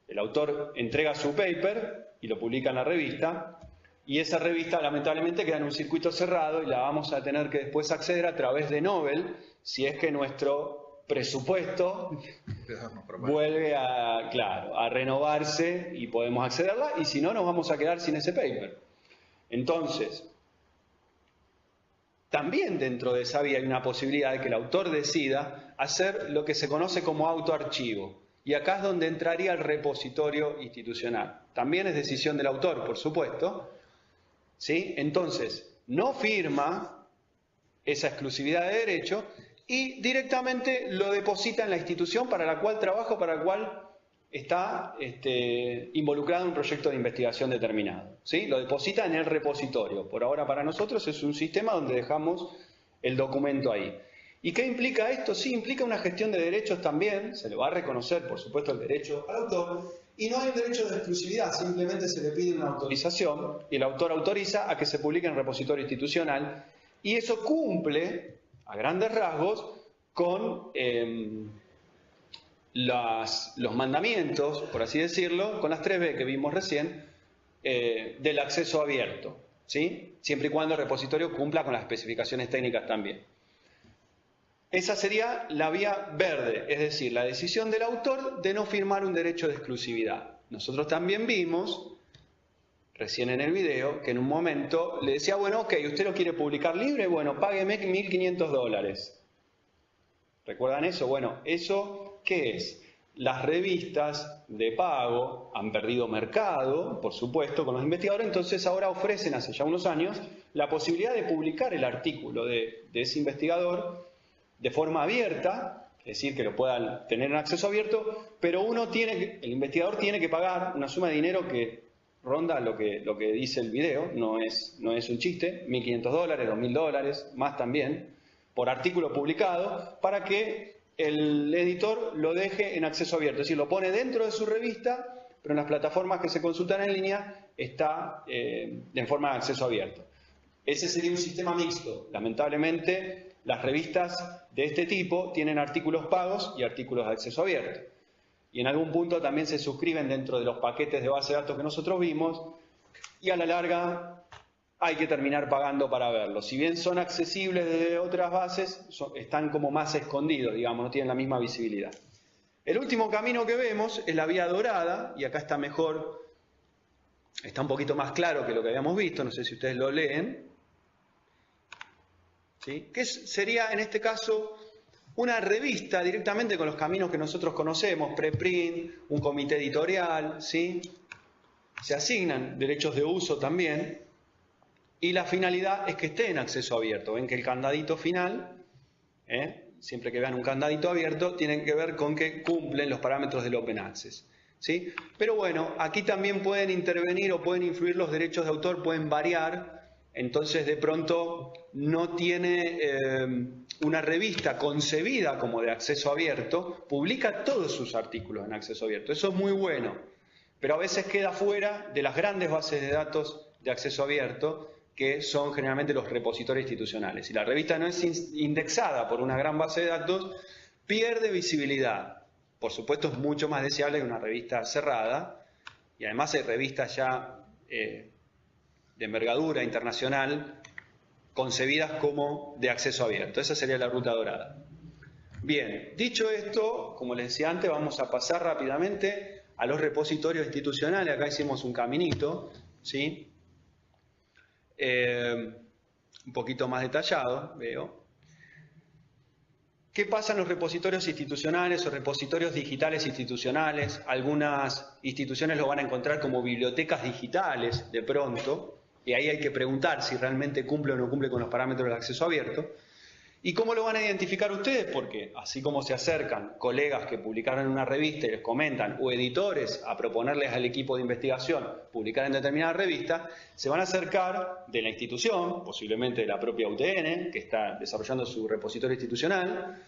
el autor entrega su paper y lo publica en la revista, y esa revista lamentablemente queda en un circuito cerrado y la vamos a tener que después acceder a través de Nobel, si es que nuestro presupuesto vuelve a renovarse y podemos accederla, y si no nos vamos a quedar sin ese paper. Entonces, también dentro de esa vía hay una posibilidad de que el autor decida hacer lo que se conoce como autoarchivo. Y acá es donde entraría el repositorio institucional. También es decisión del autor, por supuesto, ¿sí? Entonces, no firma esa exclusividad de derecho y directamente lo deposita en la institución para la cual trabaja, para la cual está involucrado en un proyecto de investigación determinado, ¿sí? Lo deposita en el repositorio. Por ahora para nosotros es un sistema donde dejamos el documento ahí. ¿Y qué implica esto? Sí, implica una gestión de derechos también, se le va a reconocer por supuesto el derecho al autor, y no hay un derecho de exclusividad, simplemente se le pide una autorización y el autor autoriza a que se publique en el repositorio institucional, y eso cumple a grandes rasgos con los mandamientos, por así decirlo, con las 3B que vimos recién, del acceso abierto, ¿sí? Siempre y cuando el repositorio cumpla con las especificaciones técnicas también. Esa sería la vía verde, es decir, la decisión del autor de no firmar un derecho de exclusividad. Nosotros también vimos, recién en el video, que en un momento le decía: bueno, ok, ¿usted lo quiere publicar libre? Bueno, págueme $1.500. ¿Recuerdan eso? Bueno, ¿eso qué es? Las revistas de pago han perdido mercado, por supuesto, con los investigadores, entonces ahora ofrecen, hace ya unos años, la posibilidad de publicar el artículo de ese investigador de forma abierta, es decir, que lo puedan tener en acceso abierto, pero el investigador tiene que pagar una suma de dinero que ronda lo que dice el video, no es un chiste, $1.500, $2.000, más también, por artículo publicado, para que el editor lo deje en acceso abierto, es decir, lo pone dentro de su revista, pero en las plataformas que se consultan en línea está en forma de acceso abierto. Ese sería un sistema mixto. Lamentablemente, las revistas de este tipo tienen artículos pagos y artículos de acceso abierto. Y en algún punto también se suscriben dentro de los paquetes de base de datos que nosotros vimos, y a la larga hay que terminar pagando para verlos. Si bien son accesibles desde otras bases, están como más escondidos, digamos, no tienen la misma visibilidad. El último camino que vemos es la vía dorada, y acá está mejor, está un poquito más claro que lo que habíamos visto, no sé si ustedes lo leen, ¿sí? Que sería en este caso una revista directamente con los caminos que nosotros conocemos, preprint, un comité editorial, ¿sí? Se asignan derechos de uso también, y la finalidad es que esté en acceso abierto. Ven que el candadito final, siempre que vean un candadito abierto, tienen que ver con que cumplen los parámetros del Open Access, ¿sí? Pero bueno, aquí también pueden intervenir o pueden influir los derechos de autor, pueden variar. Entonces de pronto no tiene una revista concebida como de acceso abierto publica todos sus artículos en acceso abierto. Eso es muy bueno, pero a veces queda fuera de las grandes bases de datos de acceso abierto, que son generalmente los repositorios institucionales. Si la revista no es indexada por una gran base de datos, pierde visibilidad. Por supuesto, es mucho más deseable que una revista cerrada, y además hay revistas ya de envergadura internacional concebidas como de acceso abierto. Esa sería la ruta dorada. Bien, dicho esto, como les decía antes, vamos a pasar rápidamente a los repositorios institucionales. Acá hicimos un caminito, ¿sí? Un poquito más detallado, veo. ¿Qué pasa en los repositorios institucionales o repositorios digitales institucionales? Algunas instituciones lo van a encontrar como bibliotecas digitales de pronto, y ahí hay que preguntar si realmente cumple o no cumple con los parámetros del acceso abierto. ¿Y cómo lo van a identificar ustedes? Porque así como se acercan colegas que publicaron en una revista y les comentan, o editores a proponerles al equipo de investigación publicar en determinada revista, se van a acercar de la institución, posiblemente de la propia UTN, que está desarrollando su repositorio institucional,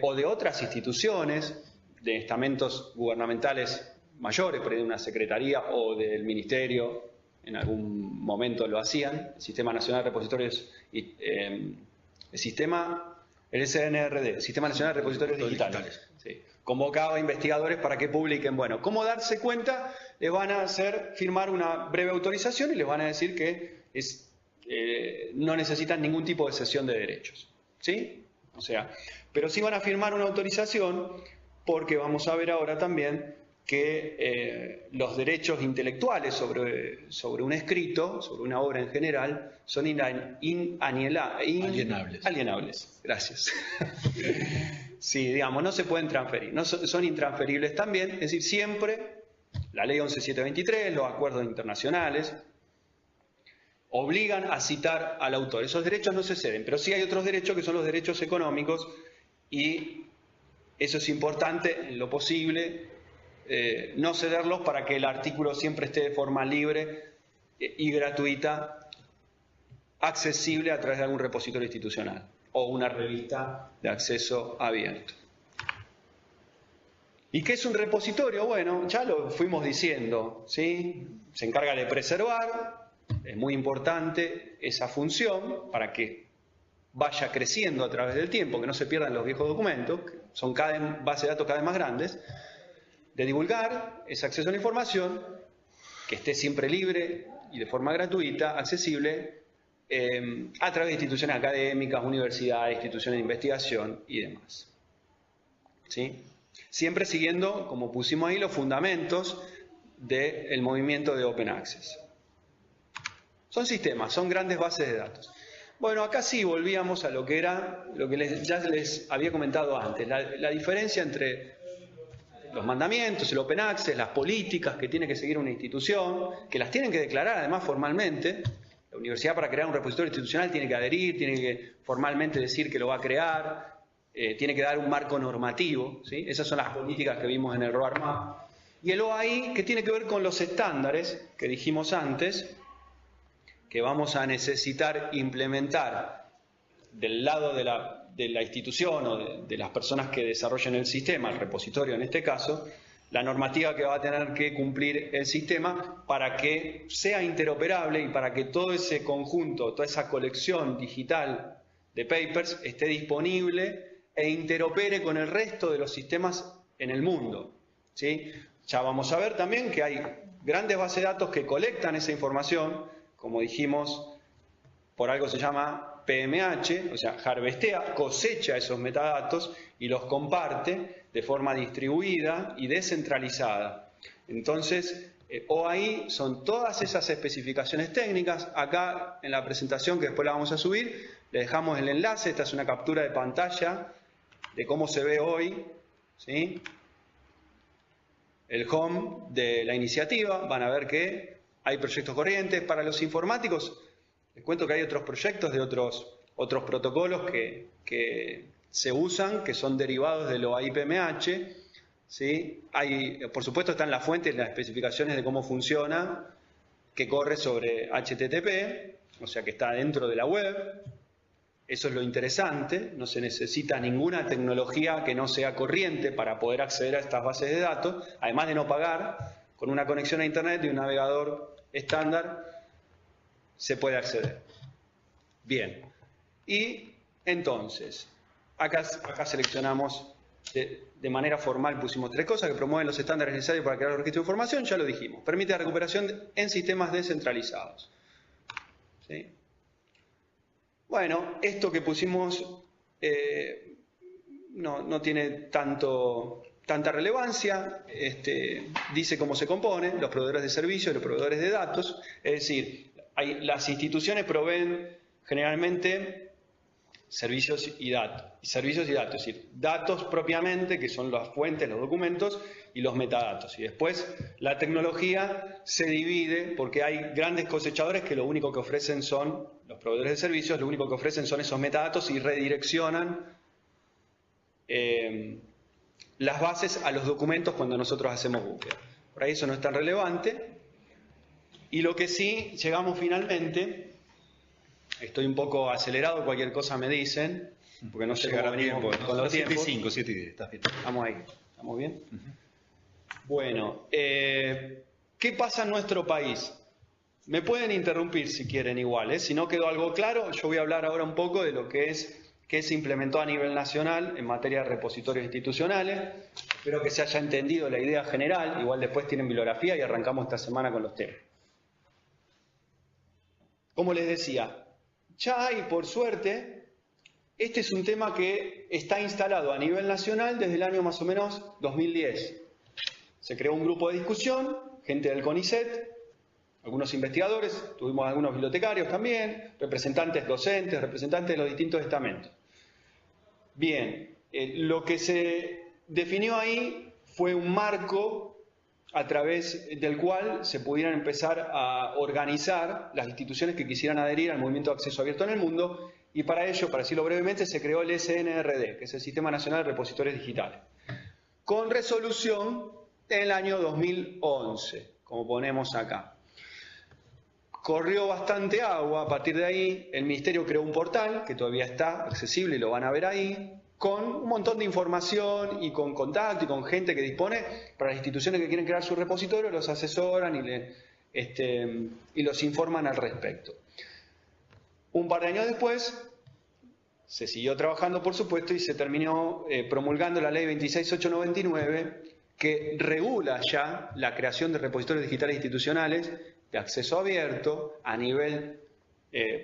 o de otras instituciones, de estamentos gubernamentales mayores, por ejemplo, de una secretaría o del ministerio, en algún momento lo hacían, el Sistema Nacional de Repositorios, el SNRD, Sistema Nacional de Repositorios Digitales. Sí. Convocaba a investigadores para que publiquen. Bueno, ¿cómo darse cuenta? Les van a hacer firmar una breve autorización y les van a decir que no necesitan ningún tipo de cesión de derechos. ¿Sí? O sea, pero sí van a firmar una autorización porque vamos a ver ahora también que los derechos intelectuales sobre un escrito, sobre una obra en general, son alienables. Gracias. Sí, digamos, no se pueden transferir, son intransferibles también, es decir, siempre la ley 11723, los acuerdos internacionales, obligan a citar al autor. Esos derechos no se ceden, pero sí hay otros derechos que son los derechos económicos, y eso es importante en lo posible, no cederlos para que el artículo siempre esté de forma libre y gratuita, accesible a través de algún repositorio institucional o una revista de acceso abierto. ¿Y qué es un repositorio? Bueno, ya lo fuimos diciendo, ¿sí? Se encarga de preservar, es muy importante esa función para que vaya creciendo a través del tiempo, que no se pierdan los viejos documentos, que son bases de datos cada vez más grandes, de divulgar ese acceso a la información, que esté siempre libre y de forma gratuita, accesible, a través de instituciones académicas, universidades, instituciones de investigación y demás. ¿Sí? Siempre siguiendo, como pusimos ahí, los fundamentos del movimiento de Open Access. Son sistemas, son grandes bases de datos. Bueno, acá sí volvíamos a lo que era, lo que ya les había comentado antes, la diferencia entre los mandamientos, el Open Access, las políticas que tiene que seguir una institución, que las tienen que declarar además formalmente. La universidad, para crear un repositorio institucional, tiene que adherir, tiene que formalmente decir que lo va a crear, tiene que dar un marco normativo, ¿sí? Esas son las políticas que vimos en el Roadmap. Y el OAI, que tiene que ver con los estándares que dijimos antes, que vamos a necesitar implementar del lado de la institución o de las personas que desarrollen el sistema, el repositorio en este caso, la normativa que va a tener que cumplir el sistema para que sea interoperable y para que todo ese conjunto, toda esa colección digital de papers esté disponible e interopere con el resto de los sistemas en el mundo, ¿sí? Ya vamos a ver también que hay grandes bases de datos que colectan esa información, como dijimos, por algo se llama PMH, o sea, harvestea, cosecha esos metadatos y los comparte de forma distribuida y descentralizada. Entonces, OAI son todas esas especificaciones técnicas. Acá en la presentación, que después la vamos a subir, le dejamos el enlace. Esta es una captura de pantalla de cómo se ve hoy, ¿sí? El home de la iniciativa. Van a ver que hay proyectos corrientes. Para los informáticos, les cuento que hay otros proyectos de otros protocolos que se usan, que son derivados del OAI-PMH, ¿sí? Por supuesto están las fuentes, las especificaciones de cómo funciona, que corre sobre HTTP, o sea que está dentro de la web, Eso es lo interesante, no se necesita ninguna tecnología que no sea corriente para poder acceder a estas bases de datos, además de no pagar, con una conexión a Internet y un navegador estándar se puede acceder. Bien, y entonces, acá seleccionamos de manera formal, pusimos 3 cosas que promueven los estándares necesarios para crear los registros de información, ya lo dijimos. Permite la recuperación en sistemas descentralizados. ¿Sí? Bueno, esto que pusimos no tiene tanta relevancia, dice cómo se compone, los proveedores de servicios y los proveedores de datos, es decir, las instituciones proveen generalmente servicios y datos, es decir, datos propiamente, que son las fuentes, los documentos, y los metadatos. Y después la tecnología se divide porque hay grandes cosechadores que lo único que ofrecen son, los proveedores de servicios, lo único que ofrecen son esos metadatos y redireccionan las bases a los documentos cuando nosotros hacemos búsqueda. Por ahí eso no es tan relevante. Y lo que sí llegamos finalmente, estoy un poco acelerado, cualquier cosa me dicen, porque no sé cómo venimos con los tiempos. 7 y 5, 7 y 10, está bien. Estamos ahí, ¿estamos bien? Bueno, ¿qué pasa en nuestro país? Me pueden interrumpir si quieren igual, si no quedó algo claro, yo voy a hablar ahora un poco de lo que se implementó a nivel nacional en materia de repositorios institucionales. Espero que se haya entendido la idea general, igual después tienen bibliografía y arrancamos esta semana con los temas. Como les decía, ya hay, por suerte, este es un tema que está instalado a nivel nacional desde el año más o menos 2010. Se creó un grupo de discusión, gente del CONICET, algunos investigadores, tuvimos algunos bibliotecarios también, representantes docentes, representantes de los distintos estamentos. Bien, lo que se definió ahí fue un marco a través del cual se pudieran empezar a organizar las instituciones que quisieran adherir al movimiento de acceso abierto en el mundo, y para ello, para decirlo brevemente, se creó el SNRD, que es el Sistema Nacional de Repositorios Digitales, con resolución en el año 2011, como ponemos acá. Corrió bastante agua, a partir de ahí el Ministerio creó un portal que todavía está accesible y lo van a ver ahí, con un montón de información y con contacto y con gente que dispone para las instituciones que quieren crear su repositorio, los asesoran y los informan al respecto. Un par de años después se siguió trabajando, por supuesto, y se terminó promulgando la ley 26899, que regula ya la creación de repositorios digitales institucionales de acceso abierto a nivel,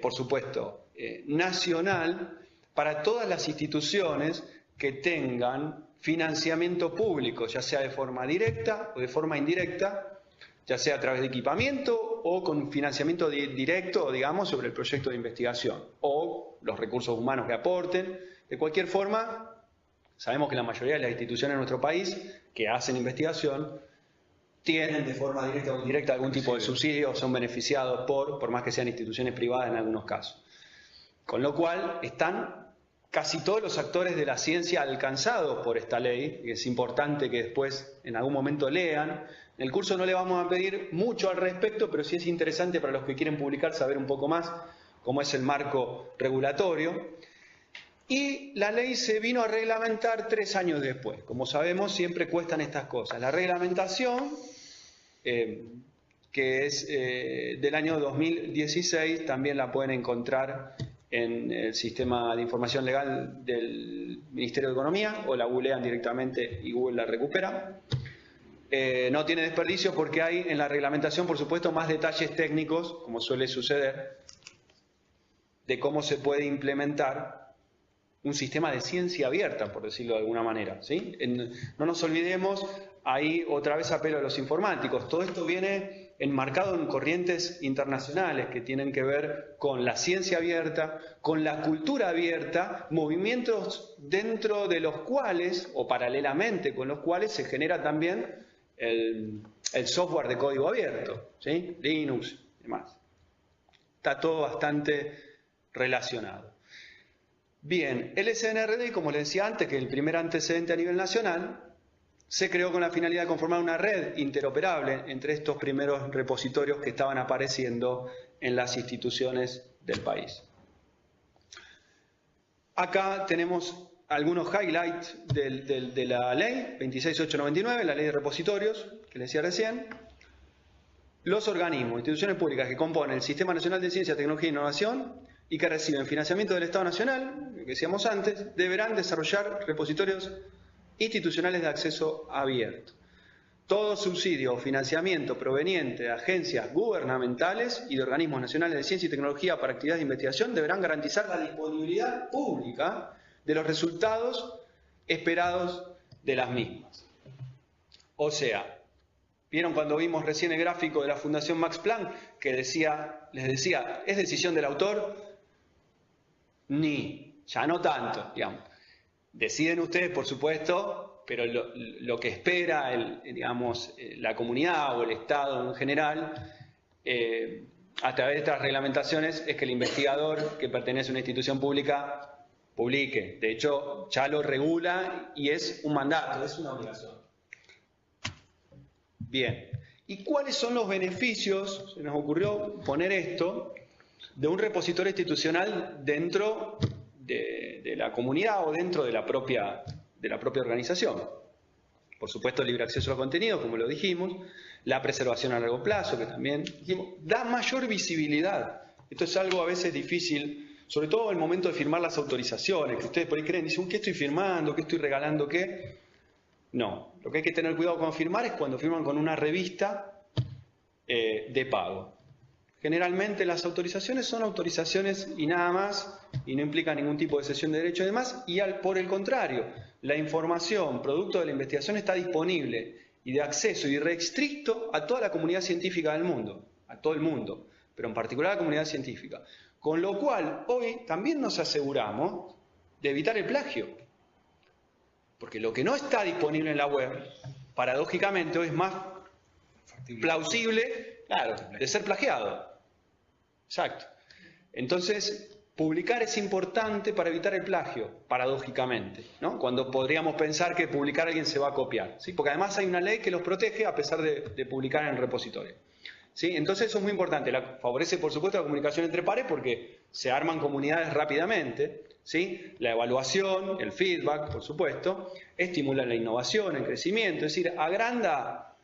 por supuesto, nacional, para todas las instituciones que tengan financiamiento público, ya sea de forma directa o de forma indirecta, ya sea a través de equipamiento o con financiamiento directo, digamos, sobre el proyecto de investigación, o los recursos humanos que aporten. De cualquier forma, sabemos que la mayoría de las instituciones en nuestro país que hacen investigación tienen de forma directa o indirecta algún tipo de subsidio o son beneficiados por más que sean instituciones privadas en algunos casos. Con lo cual están casi todos los actores de la ciencia alcanzados por esta ley, y es importante que después en algún momento lean. En el curso no le vamos a pedir mucho al respecto, pero sí es interesante para los que quieren publicar saber un poco más cómo es el marco regulatorio. Y la ley se vino a reglamentar 3 años después. Como sabemos, siempre cuestan estas cosas. La reglamentación, que es del año 2016, también la pueden encontrar en el Sistema de Información Legal del Ministerio de Economía, o la googlean directamente y Google la recupera. No tiene desperdicio porque hay en la reglamentación, por supuesto, más detalles técnicos, como suele suceder, de cómo se puede implementar un sistema de ciencia abierta, por decirlo de alguna manera, ¿sí? No nos olvidemos, ahí otra vez apelo a los informáticos, todo esto viene enmarcado en corrientes internacionales que tienen que ver con la ciencia abierta, con la cultura abierta, movimientos dentro de los cuales, o paralelamente con los cuales, se genera también el software de código abierto, ¿sí? Linux y demás. Está todo bastante relacionado. Bien, el SNRD, como les decía antes, que es el primer antecedente a nivel nacional, se creó con la finalidad de conformar una red interoperable entre estos primeros repositorios que estaban apareciendo en las instituciones del país. Acá tenemos algunos highlights de la ley 26899, la ley de repositorios, que les decía recién. Los organismos, instituciones públicas que componen el Sistema Nacional de Ciencia, Tecnología e Innovación y que reciben financiamiento del Estado Nacional, que decíamos antes, deberán desarrollar repositorios institucionales de acceso abierto. Todo subsidio o financiamiento proveniente de agencias gubernamentales y de organismos nacionales de ciencia y tecnología para actividades de investigación deberán garantizar la disponibilidad pública de los resultados esperados de las mismas. O sea, ¿vieron cuando vimos recién el gráfico de la Fundación Max Planck que les decía, ¿es decisión del autor? Ya no tanto, digamos. Deciden ustedes, por supuesto, pero lo que espera la comunidad o el Estado en general a través de estas reglamentaciones es que el investigador que pertenece a una institución pública publique. De hecho, ya lo regula y es un mandato, es una obligación. Bien, ¿y cuáles son los beneficios, se nos ocurrió poner esto, de un repositorio institucional dentro de la comunidad o dentro de la propia organización? Por supuesto, el libre acceso a los contenidos, como lo dijimos, la preservación a largo plazo, que también dijimos, da mayor visibilidad. Esto es algo a veces difícil, sobre todo en el momento de firmar las autorizaciones, que ustedes por ahí creen, dicen, ¿qué estoy firmando? ¿Qué estoy regalando? ¿Qué? No, lo que hay que tener cuidado con firmar es cuando firman con una revista de pago. Generalmente las autorizaciones son autorizaciones y nada más, y no implican ningún tipo de cesión de derecho y demás, y por el contrario, la información producto de la investigación está disponible y de acceso y restricto a toda la comunidad científica del mundo, a todo el mundo, pero en particular a la comunidad científica. Con lo cual, hoy también nos aseguramos de evitar el plagio. Porque lo que no está disponible en la web, paradójicamente, hoy es más plausible, claro, de ser plagiado. Exacto. Entonces, publicar es importante para evitar el plagio, paradójicamente, ¿no? Cuando podríamos pensar que publicar alguien se va a copiar, ¿sí? Porque además hay una ley que los protege a pesar de publicar en el repositorio. ¿Sí? Entonces eso es muy importante, favorece por supuesto la comunicación entre pares porque se arman comunidades rápidamente, ¿sí? La evaluación, el feedback, por supuesto, estimula la innovación, el crecimiento, es decir, agranda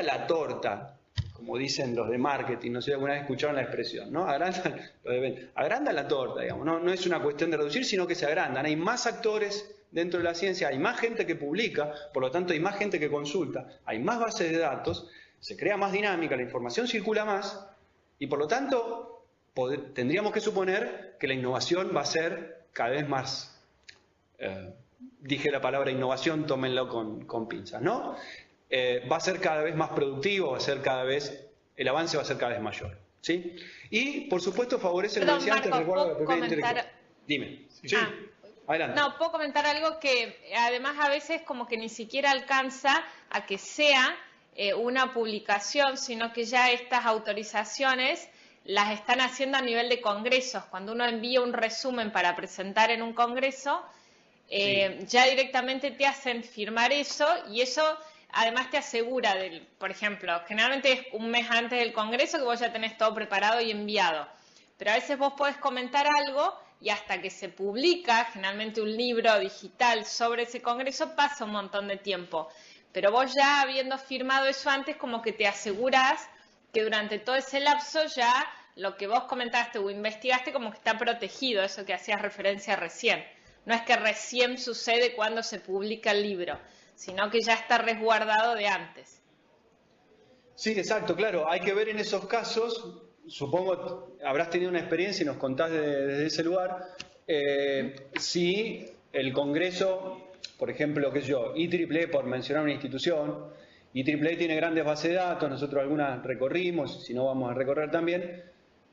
la torta, como dicen los de marketing, no sé si alguna vez escucharon la expresión, ¿no? Agranda la torta, digamos, no es una cuestión de reducir, sino que se agrandan, hay más actores dentro de la ciencia, hay más gente que publica, por lo tanto hay más gente que consulta, hay más bases de datos, se crea más dinámica, la información circula más y por lo tanto tendríamos que suponer que la innovación va a ser cada vez más, dije la palabra innovación, tómenlo con pinzas, ¿no? Va a ser cada vez más productivo, el avance va a ser cada vez mayor, ¿sí? Y por supuesto favorece el resguardo de la propiedad intelectual. Dime. Sí. Adelante. No, puedo comentar algo que además a veces como que ni siquiera alcanza a que sea una publicación, sino que ya estas autorizaciones las están haciendo a nivel de congresos. Cuando uno envía un resumen para presentar en un congreso, ya directamente te hacen firmar eso y eso además te asegura, por ejemplo, generalmente es un mes antes del congreso que vos ya tenés todo preparado y enviado, pero a veces vos podés comentar algo y hasta que se publica, generalmente un libro digital sobre ese congreso, pasa un montón de tiempo. Pero vos ya habiendo firmado eso antes, como que te asegurás que durante todo ese lapso ya lo que vos comentaste o investigaste como que está protegido, eso que hacías referencia recién. No es que recién sucede cuando se publica el libro, sino que ya está resguardado de antes. Sí, exacto, claro. Hay que ver en esos casos, supongo habrás tenido una experiencia y nos contás desde ese lugar, si el Congreso... Por ejemplo, qué sé yo, IEEE, por mencionar una institución, IEEE tiene grandes bases de datos, nosotros algunas recorrimos, si no vamos a recorrer también,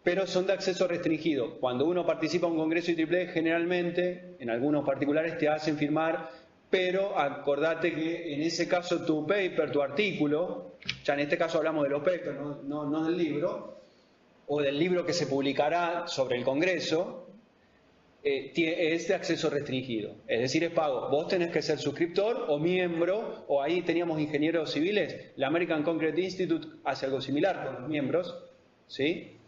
pero son de acceso restringido. Cuando uno participa en un congreso IEEE, generalmente, en algunos particulares, te hacen firmar, pero acordate que en ese caso tu paper, tu artículo, ya en este caso hablamos de los papers, no del libro, o del libro que se publicará sobre el congreso, es de acceso restringido, es decir, es pago. Vos tenés que ser suscriptor o miembro, o ahí teníamos ingenieros civiles, la American Concrete Institute hace algo similar con los miembros, ¿sí?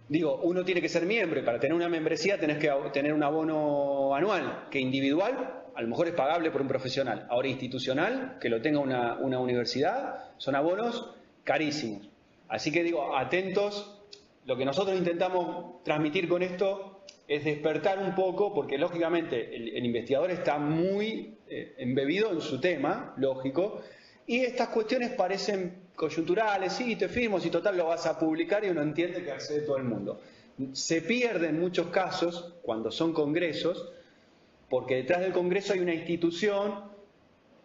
Digo, uno tiene que ser miembro y para tener una membresía tenés que tener un abono anual, que individual a lo mejor es pagable por un profesional. Ahora institucional, que lo tenga una universidad, son abonos carísimos. Así que digo, atentos, lo que nosotros intentamos transmitir con esto es despertar un poco, porque lógicamente el investigador está muy embebido en su tema, lógico, y estas cuestiones parecen coyunturales, sí, te firmo, si total lo vas a publicar y uno entiende que accede todo el mundo. Se pierde en muchos casos, cuando son congresos, porque detrás del congreso hay una institución,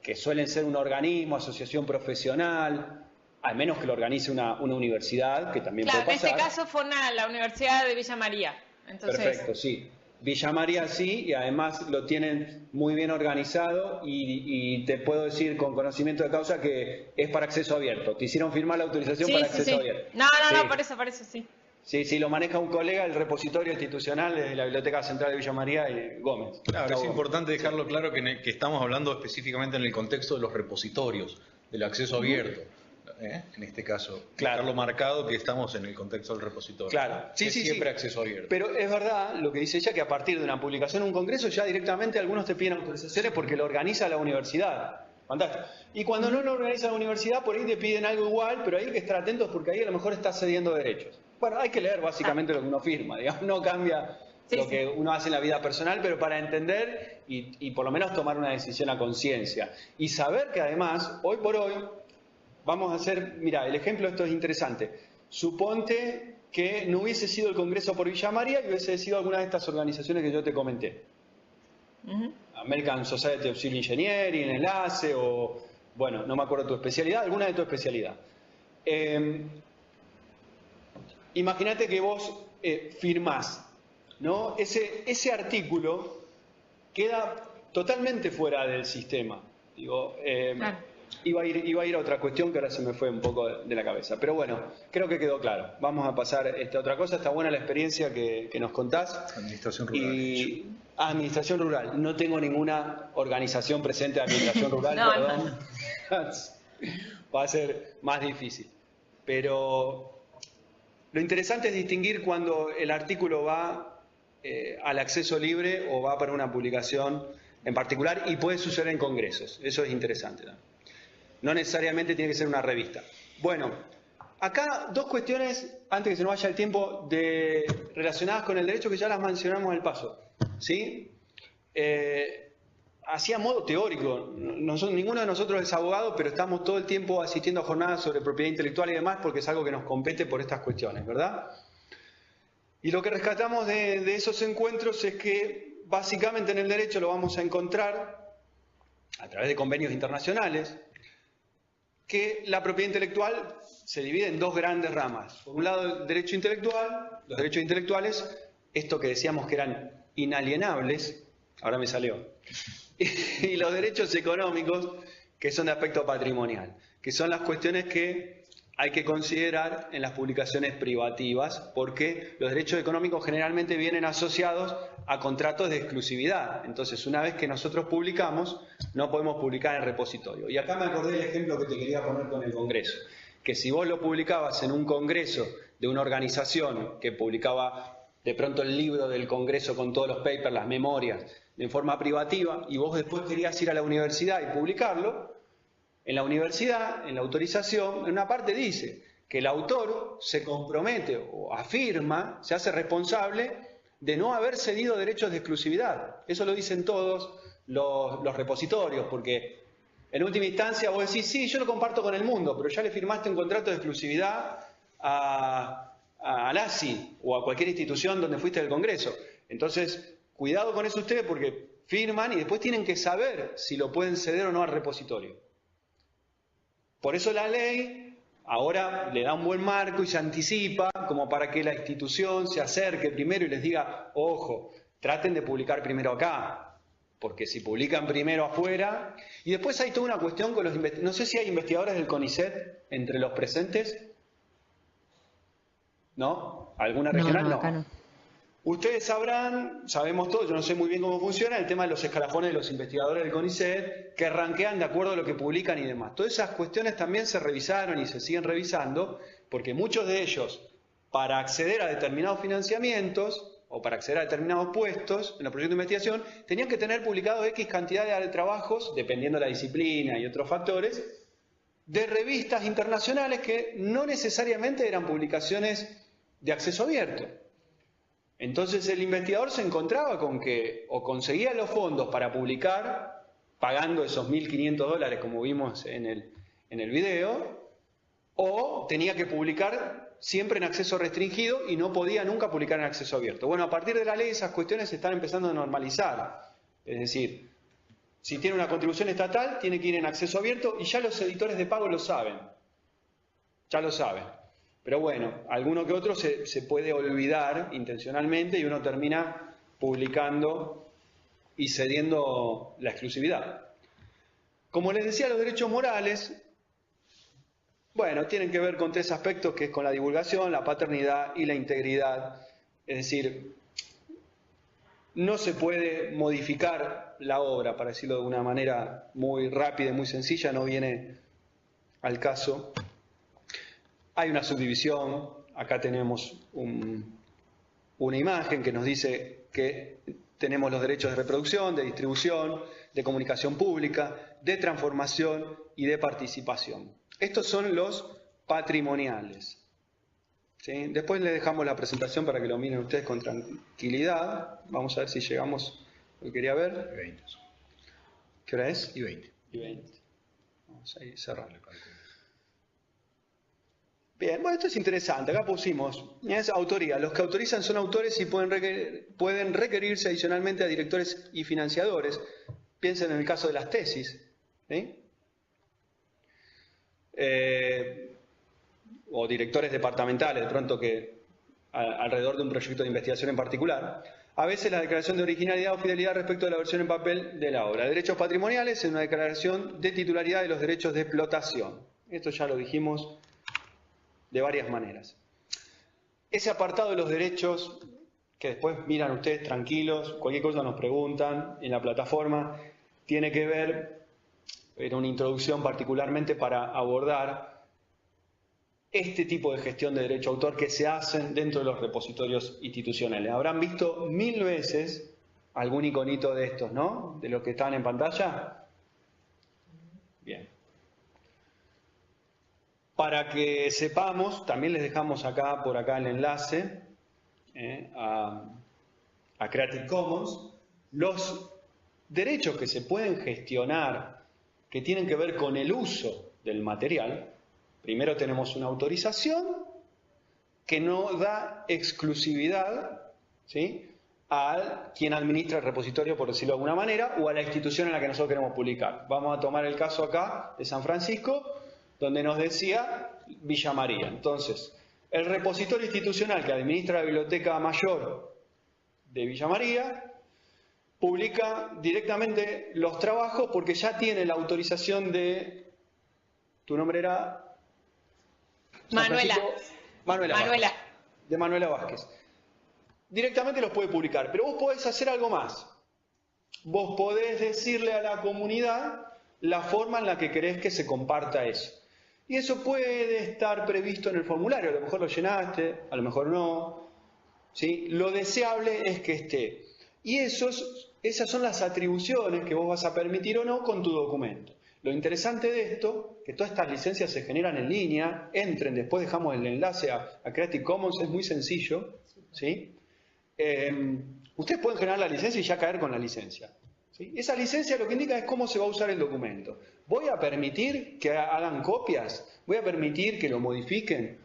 que suelen ser un organismo, asociación profesional, al menos que lo organice una universidad, que también claro, puede pasar. En este caso fue la Universidad de Villa María. Entonces... Perfecto, sí. Villa María sí, y además lo tienen muy bien organizado y te puedo decir con conocimiento de causa que es para acceso abierto. Te hicieron firmar la autorización para acceso abierto. No, sí. por eso sí. Sí, lo maneja un colega, el repositorio institucional de la Biblioteca Central de Villa María y Gómez. Claro, es importante dejarlo claro que estamos hablando específicamente en el contexto de los repositorios, del acceso abierto. En este caso, dejarlo marcado que estamos en el contexto del repositorio. Claro, sí, siempre acceso abierto. Pero es verdad lo que dice ella, que a partir de una publicación en un congreso ya directamente algunos te piden autorizaciones porque lo organiza la universidad. Fantástico. Y cuando no lo organiza la universidad, por ahí te piden algo igual, pero hay que estar atentos porque ahí a lo mejor estás cediendo derechos. Bueno, hay que leer básicamente lo que uno firma, digamos, no cambia lo que uno hace en la vida personal, pero para entender y por lo menos tomar una decisión a conciencia. Y saber que además, hoy por hoy, vamos a hacer, mira, el ejemplo de esto es interesante. Suponte que no hubiese sido el Congreso por Villa María y hubiese sido alguna de estas organizaciones que yo te comenté. American Society of Civil Engineering, Enlace, o, bueno, no me acuerdo tu especialidad, alguna de tu especialidad. Imagínate que vos firmás, ¿no? Ese artículo queda totalmente fuera del sistema. Digo, iba a ir a otra cuestión que ahora se me fue un poco de la cabeza. Pero bueno, creo que quedó claro. Vamos a pasar a otra cosa. Está buena la experiencia que nos contás. Administración rural. Administración rural. No tengo ninguna organización presente de administración rural, perdón. Va a ser más difícil. Pero lo interesante es distinguir cuando el artículo va al acceso libre o va para una publicación en particular, y puede suceder en congresos. Eso es interesante, ¿no? No necesariamente tiene que ser una revista. Bueno, acá dos cuestiones, antes que se nos vaya el tiempo, relacionadas con el derecho, que ya las mencionamos al paso. ¿Sí? Así a modo teórico. Ninguno de nosotros es abogado, pero estamos todo el tiempo asistiendo a jornadas sobre propiedad intelectual y demás, porque es algo que nos compete por estas cuestiones, ¿verdad? Y lo que rescatamos de esos encuentros es que básicamente en el derecho lo vamos a encontrar a través de convenios internacionales, que la propiedad intelectual se divide en dos grandes ramas. Por un lado, el derecho intelectual, los derechos intelectuales, esto que decíamos que eran inalienables, ahora me salió, y los derechos económicos, que son de aspecto patrimonial, que son las cuestiones que hay que considerar en las publicaciones privativas, porque los derechos económicos generalmente vienen asociados a contratos de exclusividad. Entonces, una vez que nosotros publicamos, no podemos publicar en el repositorio. Y acá me acordé del ejemplo que te quería poner con el Congreso, que si vos lo publicabas en un congreso de una organización que publicaba de pronto el libro del Congreso con todos los papers, las memorias, en forma privativa, y vos después querías ir a la universidad y publicarlo, en la universidad, en la autorización, en una parte dice que el autor se compromete o afirma, se hace responsable de no haber cedido derechos de exclusividad. Eso lo dicen todos los repositorios, porque en última instancia vos decís, sí, yo lo comparto con el mundo, pero ya le firmaste un contrato de exclusividad a ASI o a cualquier institución donde fuiste del Congreso. Entonces, cuidado con eso ustedes, porque firman y después tienen que saber si lo pueden ceder o no al repositorio. Por eso la ley ahora le da un buen marco y se anticipa como para que la institución se acerque primero y les diga, ojo, traten de publicar primero acá, porque si publican primero afuera... Y después hay toda una cuestión con los investigadores. No sé si hay investigadores del CONICET entre los presentes. ¿No? ¿Alguna regional? No, acá no. Ustedes sabrán, sabemos todos, yo no sé muy bien cómo funciona, el tema de los escalafones de los investigadores del CONICET, que ranquean de acuerdo a lo que publican y demás. Todas esas cuestiones también se revisaron y se siguen revisando, porque muchos de ellos para acceder a determinados financiamientos o para acceder a determinados puestos en los proyectos de investigación, tenían que tener publicado X cantidad de trabajos, dependiendo de la disciplina y otros factores, de revistas internacionales que no necesariamente eran publicaciones de acceso abierto. Entonces el investigador se encontraba con que o conseguía los fondos para publicar, pagando esos $1.500 como vimos en el video, o tenía que publicar siempre en acceso restringido y no podía nunca publicar en acceso abierto. Bueno, a partir de la ley esas cuestiones se están empezando a normalizar. Es decir, si tiene una contribución estatal, tiene que ir en acceso abierto y ya los editores de pago lo saben. Ya lo saben. Pero bueno, alguno que otro se puede olvidar intencionalmente y uno termina publicando y cediendo la exclusividad. Como les decía, los derechos morales, bueno, tienen que ver con 3 aspectos, que es con la divulgación, la paternidad y la integridad. Es decir, no se puede modificar la obra, para decirlo de una manera muy rápida y muy sencilla, no viene al caso. Hay una subdivisión, acá tenemos una imagen que nos dice que tenemos los derechos de reproducción, de distribución, de comunicación pública, de transformación y de participación. Estos son los patrimoniales. ¿Sí? Después les dejamos la presentación para que lo miren ustedes con tranquilidad. Vamos a ver si llegamos a lo que quería ver. 20. ¿Qué hora es? Y 20. Y 20. Vamos a ir cerrando. Bien, bueno, esto es interesante. Acá pusimos, es autoría. Los que autorizan son autores y pueden requerirse adicionalmente a directores y financiadores. Piensen en el caso de las tesis. ¿Sí? O directores departamentales, de pronto que alrededor de un proyecto de investigación en particular. A veces la declaración de originalidad o fidelidad respecto de la versión en papel de la obra. Derechos patrimoniales es una declaración de titularidad de los derechos de explotación. Esto ya lo dijimos de varias maneras. Ese apartado de los derechos, que después miran ustedes tranquilos, cualquier cosa nos preguntan en la plataforma, tiene que ver, en una introducción particularmente para abordar este tipo de gestión de derecho a autor que se hacen dentro de los repositorios institucionales. Habrán visto 1000 veces algún iconito de estos, ¿no? De los que están en pantalla. Bien. Para que sepamos, también les dejamos acá, por acá el enlace a Creative Commons. Los derechos que se pueden gestionar, que tienen que ver con el uso del material. Primero tenemos una autorización que no da exclusividad, ¿sí?, a quien administra el repositorio, por decirlo de alguna manera, o a la institución en la que nosotros queremos publicar. Vamos a tomar el caso acá de San Francisco, donde nos decía Villa María. Entonces, el repositorio institucional que administra la Biblioteca Mayor de Villa María publica directamente los trabajos porque ya tiene la autorización de... ¿Tu nombre era? Manuela. Vázquez, de Manuela Vázquez. Directamente los puede publicar, pero vos podés hacer algo más. Vos podés decirle a la comunidad la forma en la que querés que se comparta eso. Y eso puede estar previsto en el formulario, a lo mejor lo llenaste, a lo mejor no. ¿Sí? Lo deseable es que esté. Y esas son las atribuciones que vos vas a permitir o no con tu documento. Lo interesante de esto, que todas estas licencias se generan en línea, entren, después dejamos el enlace a Creative Commons, es muy sencillo, ¿sí? Ustedes pueden generar la licencia y ya caer con la licencia, ¿sí? Esa licencia lo que indica es cómo se va a usar el documento. ¿Voy a permitir que hagan copias? ¿Voy a permitir que lo modifiquen?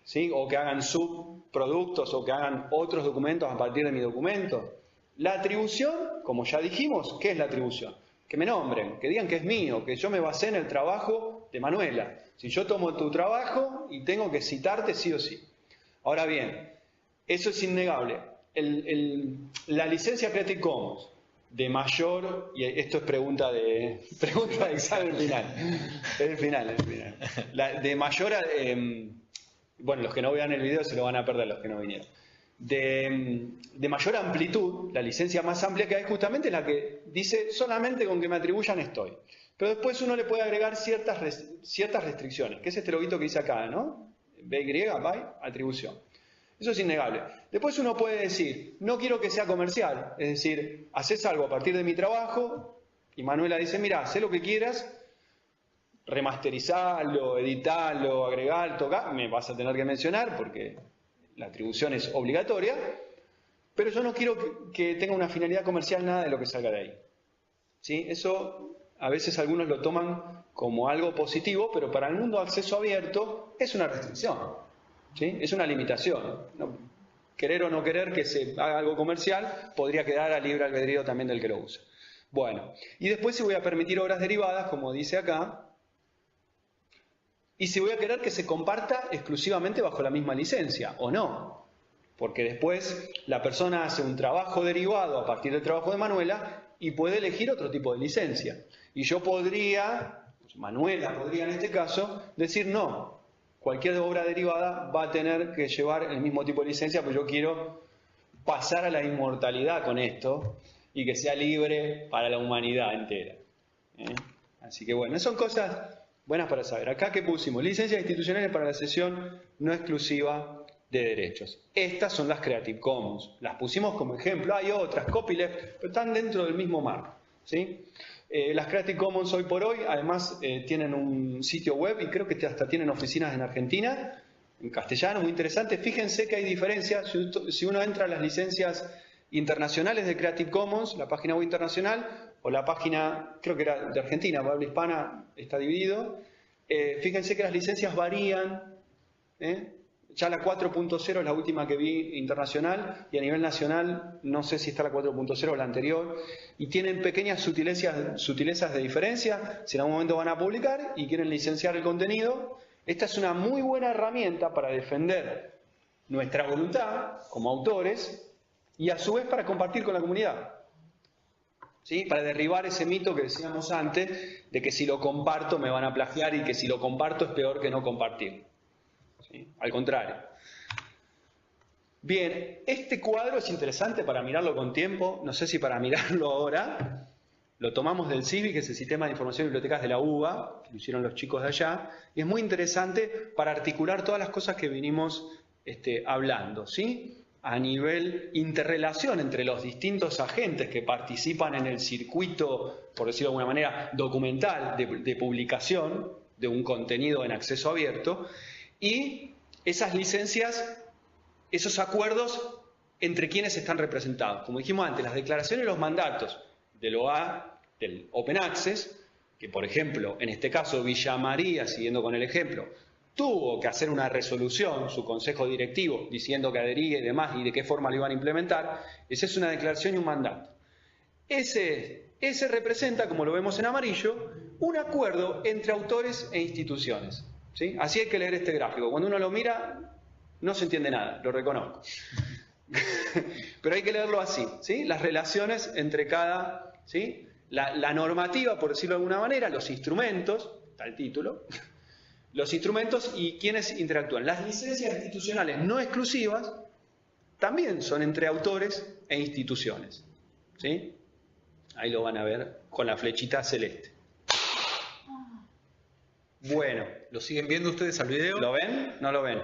¿Sí? O que hagan subproductos o que hagan otros documentos a partir de mi documento. La atribución, como ya dijimos, ¿qué es la atribución? Que me nombren, que digan que es mío, que yo me basé en el trabajo de Manuela. Si yo tomo tu trabajo y tengo que citarte sí o sí. Ahora bien, eso es innegable. La licencia Creative Commons de mayor, y esto es pregunta de examen final, es el final. De mayor, bueno, los que no vean el video se lo van a perder, los que no vinieron. De mayor amplitud, la licencia más amplia que hay justamente es la que dice solamente con que me atribuyan estoy. Pero después uno le puede agregar ciertas restricciones, que es este loguito que dice acá, ¿no? BY, by, atribución. Eso es innegable. Después uno puede decir, no quiero que sea comercial, es decir, haces algo a partir de mi trabajo y Manuela dice, mira, haz lo que quieras, remasterizarlo, editarlo, agregar, tocar, me vas a tener que mencionar porque la atribución es obligatoria, pero yo no quiero que tenga una finalidad comercial nada de lo que salga de ahí. ¿Sí? Eso a veces algunos lo toman como algo positivo, pero para el mundo de acceso abierto es una restricción, ¿sí? Es una limitación. Querer o no querer que se haga algo comercial podría quedar a libre albedrío también del que lo usa. Bueno, y después si voy a permitir obras derivadas, como dice acá, y si voy a querer que se comparta exclusivamente bajo la misma licencia, o no. Porque después la persona hace un trabajo derivado a partir del trabajo de Manuela y puede elegir otro tipo de licencia. Y yo podría, Manuela podría en este caso, decir no, cualquier obra derivada va a tener que llevar el mismo tipo de licencia, pues yo quiero pasar a la inmortalidad con esto y que sea libre para la humanidad entera. Así que bueno, son cosas buenas para saber. Acá que pusimos licencias institucionales para la cesión no exclusiva de derechos. Estas son las Creative Commons. Las pusimos como ejemplo. Hay otras, copyleft, pero están dentro del mismo marco, ¿sí? Las Creative Commons hoy por hoy, además, tienen un sitio web y creo que hasta tienen oficinas en Argentina, en castellano, muy interesante. Fíjense que hay diferencias. Si uno entra a las licencias internacionales de Creative Commons, la página web internacional, o la página, creo que era de Argentina, para habla hispana está dividido, fíjense que las licencias varían, ya la 4.0 es la última que vi internacional, y a nivel nacional no sé si está la 4.0 o la anterior, y tienen pequeñas sutilezas de diferencia, si en algún momento van a publicar y quieren licenciar el contenido. Esta es una muy buena herramienta para defender nuestra voluntad como autores, y a su vez para compartir con la comunidad. ¿Sí? Para derribar ese mito que decíamos antes, de que si lo comparto me van a plagiar y que si lo comparto es peor que no compartir. ¿Sí? Al contrario. Bien, este cuadro es interesante para mirarlo con tiempo, no sé si para mirarlo ahora. Lo tomamos del CIVI, que es el Sistema de Información y Bibliotecas de la UBA, que lo hicieron los chicos de allá, y es muy interesante para articular todas las cosas que vinimos hablando, ¿sí? A nivel interrelación entre los distintos agentes que participan en el circuito, por decirlo de alguna manera, documental de publicación de un contenido en acceso abierto, y esas licencias, esos acuerdos entre quienes están representados. Como dijimos antes, las declaraciones y los mandatos del OA, del Open Access, que por ejemplo, en este caso Villa María, siguiendo con el ejemplo, tuvo que hacer una resolución, su consejo directivo, diciendo que adhería y demás, y de qué forma lo iban a implementar. Esa es una declaración y un mandato. Ese representa, como lo vemos en amarillo, un acuerdo entre autores e instituciones, ¿sí? Así hay que leer este gráfico. Cuando uno lo mira, no se entiende nada, lo reconozco. Pero hay que leerlo así, ¿sí? Las relaciones entre cada, ¿sí? La normativa, por decirlo de alguna manera, los instrumentos, está el título, los instrumentos y quienes interactúan. Las licencias institucionales no exclusivas también son entre autores e instituciones, ¿sí? Ahí lo van a ver con la flechita celeste. Bueno. ¿Lo siguen viendo ustedes al video? ¿Lo ven? ¿No lo ven?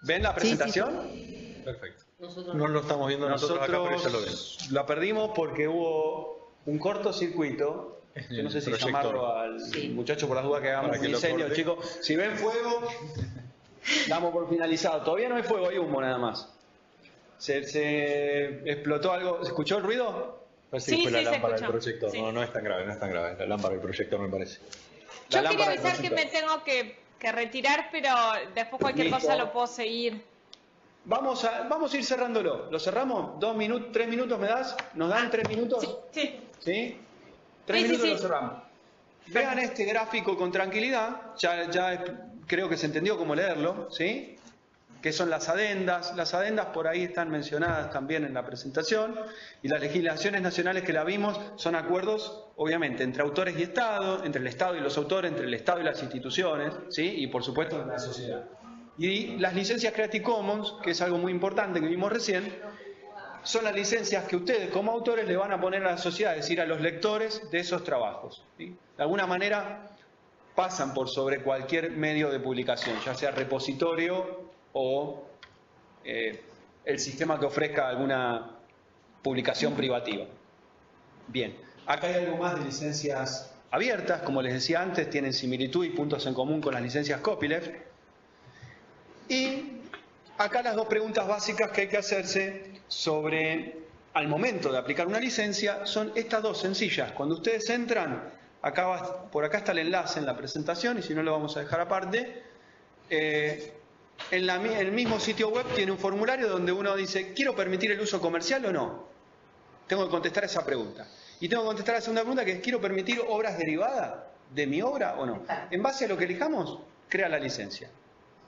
¿Ven la presentación? Sí. Perfecto. No lo estamos viendo nosotros acá, pero ya lo ven. La perdimos porque hubo un cortocircuito. Yo no sé si llamarlo al muchacho por las dudas que hagamos un diseño, chicos. Si ven fuego, damos por finalizado. Todavía no hay fuego, hay humo nada más. Se explotó algo. ¿Se escuchó el ruido? Parece que fue la lámpara del proyector. Sí. No es tan grave, no es tan grave. La lámpara del proyector me parece. Yo quería avisar que me tengo que retirar, pero después cualquier cosa lo puedo seguir. Vamos a ir cerrándolo. ¿Lo cerramos? 2 minutos, 3 minutos me das? ¿Nos dan 3 minutos? Sí. ¿Sí? 3 minutos lo cerramos. Vean este gráfico con tranquilidad. Ya creo que se entendió cómo leerlo, ¿sí? ¿Qué son las adendas? Las adendas por ahí están mencionadas también en la presentación. Y las legislaciones nacionales que la vimos son acuerdos, obviamente, entre autores y Estado, entre el Estado y los autores, entre el Estado y las instituciones, ¿sí? Y por supuesto en la sociedad. Y las licencias Creative Commons, que es algo muy importante que vimos recién, son las licencias que ustedes como autores le van a poner a la sociedad, es decir, a los lectores de esos trabajos, ¿sí? De alguna manera pasan por sobre cualquier medio de publicación, ya sea repositorio o el sistema que ofrezca alguna publicación privativa. Bien, acá hay algo más de licencias abiertas, como les decía antes, tienen similitud y puntos en común con las licencias copyleft. Y acá las dos preguntas básicas que hay que hacerse sobre, al momento de aplicar una licencia, son estas dos sencillas. Cuando ustedes entran, por acá está el enlace en la presentación, y si no lo vamos a dejar aparte. En el mismo sitio web tiene un formulario donde uno dice, ¿quiero permitir el uso comercial o no? Tengo que contestar esa pregunta. Y tengo que contestar la segunda pregunta, que es, ¿quiero permitir obras derivadas de mi obra o no? En base a lo que elijamos, crea la licencia.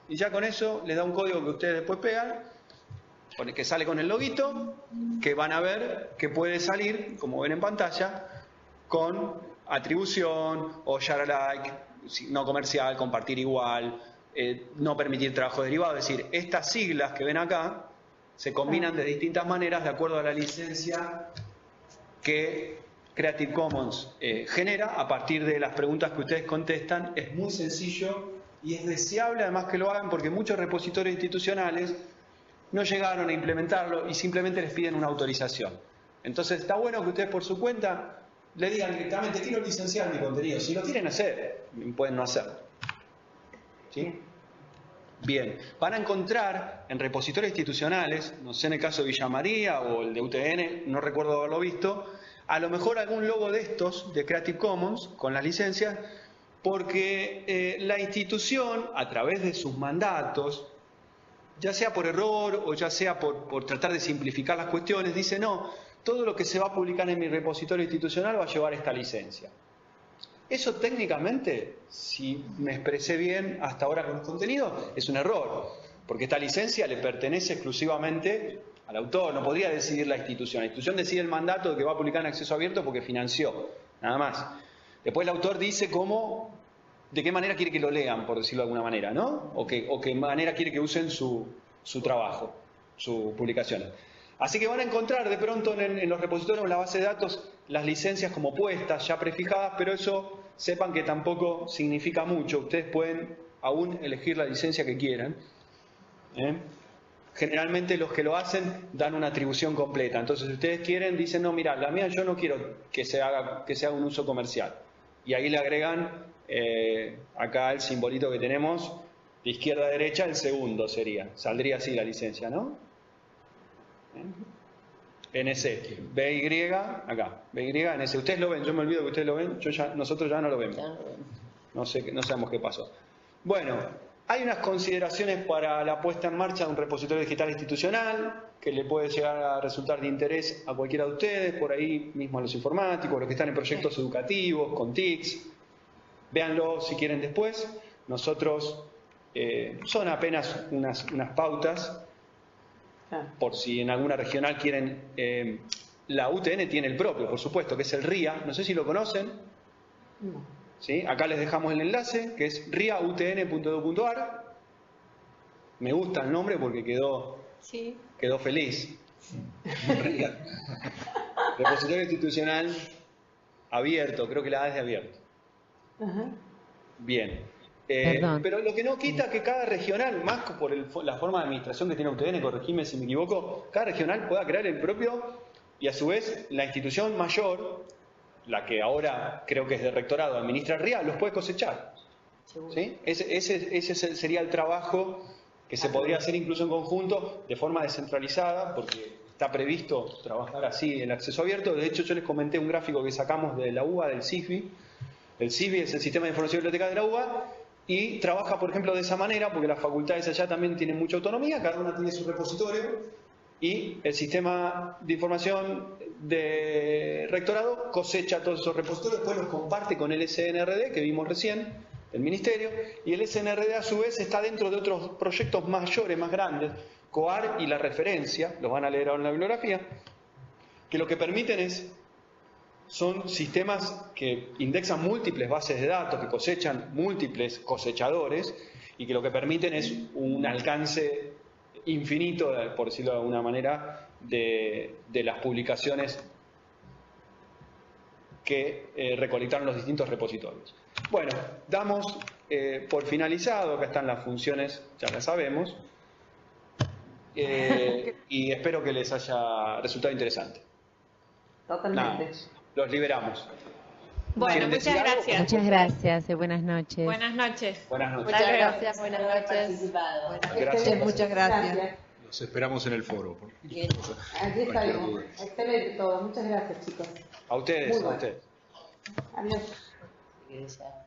Y ya con eso les da un código que ustedes después pegan, que sale con el loguito, que van a ver que puede salir, como ven en pantalla, con atribución o share alike, no comercial, compartir igual, no permitir trabajo derivado. Es decir, estas siglas que ven acá se combinan de distintas maneras de acuerdo a la licencia que Creative Commons genera a partir de las preguntas que ustedes contestan. Es muy sencillo y es deseable además que lo hagan, porque muchos repositorios institucionales no llegaron a implementarlo y simplemente les piden una autorización. Entonces está bueno que ustedes por su cuenta le digan directamente, quiero licenciar mi contenido. Si lo quieren hacer, pueden no hacerlo. ¿Sí? Bien, van a encontrar en repositorios institucionales, no sé, en el caso de Villa María o el de UTN, no recuerdo haberlo visto, a lo mejor algún logo de estos, de Creative Commons, con las licencias, porque la institución, a través de sus mandatos, ya sea por error o ya sea por tratar de simplificar las cuestiones, dice, no, todo lo que se va a publicar en mi repositorio institucional va a llevar esta licencia. Eso técnicamente, si me expresé bien hasta ahora con los contenidos, es un error, porque esta licencia le pertenece exclusivamente al autor, no podría decidir la institución. La institución decide el mandato de que va a publicar en acceso abierto porque financió, nada más. Después el autor dice de qué manera quiere que lo lean, por decirlo de alguna manera, ¿no? O qué manera quiere que usen su trabajo, su publicación. Así que van a encontrar de pronto en los repositorios, en la base de datos, las licencias como puestas, ya prefijadas, pero eso sepan que tampoco significa mucho. Ustedes pueden aún elegir la licencia que quieran. Generalmente los que lo hacen dan una atribución completa. Entonces, si ustedes quieren, dicen, no, mira, la mía yo no quiero que se haga un uso comercial. Y ahí le agregan acá el simbolito que tenemos, de izquierda a derecha, el segundo saldría así la licencia, ¿no? NC, BY, acá, BY, NC. Ustedes lo ven, yo me olvido que ustedes lo ven, nosotros ya no lo vemos. No sabemos qué pasó. Bueno, hay unas consideraciones para la puesta en marcha de un repositorio digital institucional que le puede llegar a resultar de interés a cualquiera de ustedes, por ahí mismo a los informáticos, los que están en proyectos educativos, con TICs. Véanlo si quieren después. Nosotros, son apenas unas pautas. Por si en alguna regional quieren, la UTN tiene el propio, por supuesto, que es el RIA, no sé si lo conocen. No. ¿Sí? Acá les dejamos el enlace, que es riautn.edu.ar. Me gusta el nombre porque quedó feliz. RIA. Repositorio institucional abierto, creo que la A es de abierto. Bien. Pero lo que no quita que cada regional, más por la forma de administración que tiene UTN, corregime si me equivoco, cada regional pueda crear el propio y a su vez la institución mayor, la que ahora creo que es de rectorado, administra RIA, los puede cosechar. ¿Sí? Ese sería el trabajo que se podría hacer incluso en conjunto, de forma descentralizada, porque está previsto trabajar así el acceso abierto. De hecho, yo les comenté un gráfico que sacamos de la UBA, del CIFBI. El CIFBI es el Sistema de Información y Biblioteca de la UBA, y trabaja, por ejemplo, de esa manera, porque las facultades allá también tienen mucha autonomía, cada una tiene su repositorio, y el sistema de información de rectorado cosecha todos esos repositorios, después los comparte con el SNRD, que vimos recién, el Ministerio, y el SNRD a su vez está dentro de otros proyectos mayores, más grandes, COAR y la referencia, los van a leer ahora en la bibliografía, que lo que permiten son sistemas que indexan múltiples bases de datos, que cosechan múltiples cosechadores y que lo que permiten es un alcance infinito, por decirlo de alguna manera, de las publicaciones que recolectaron los distintos repositorios. Bueno, damos por finalizado, acá están las funciones, ya las sabemos. y espero que les haya resultado interesante. Totalmente. Nada, los liberamos. Bueno, muchas gracias. Muchas gracias y buenas noches. Buenas noches. Buenas noches. Muchas gracias, buenas noches. Gracias. Muchas gracias. Los esperamos en el foro. Aquí estaremos. Excelente todo. Muchas gracias, chicos. A ustedes, Muy bueno. a ustedes. Adiós.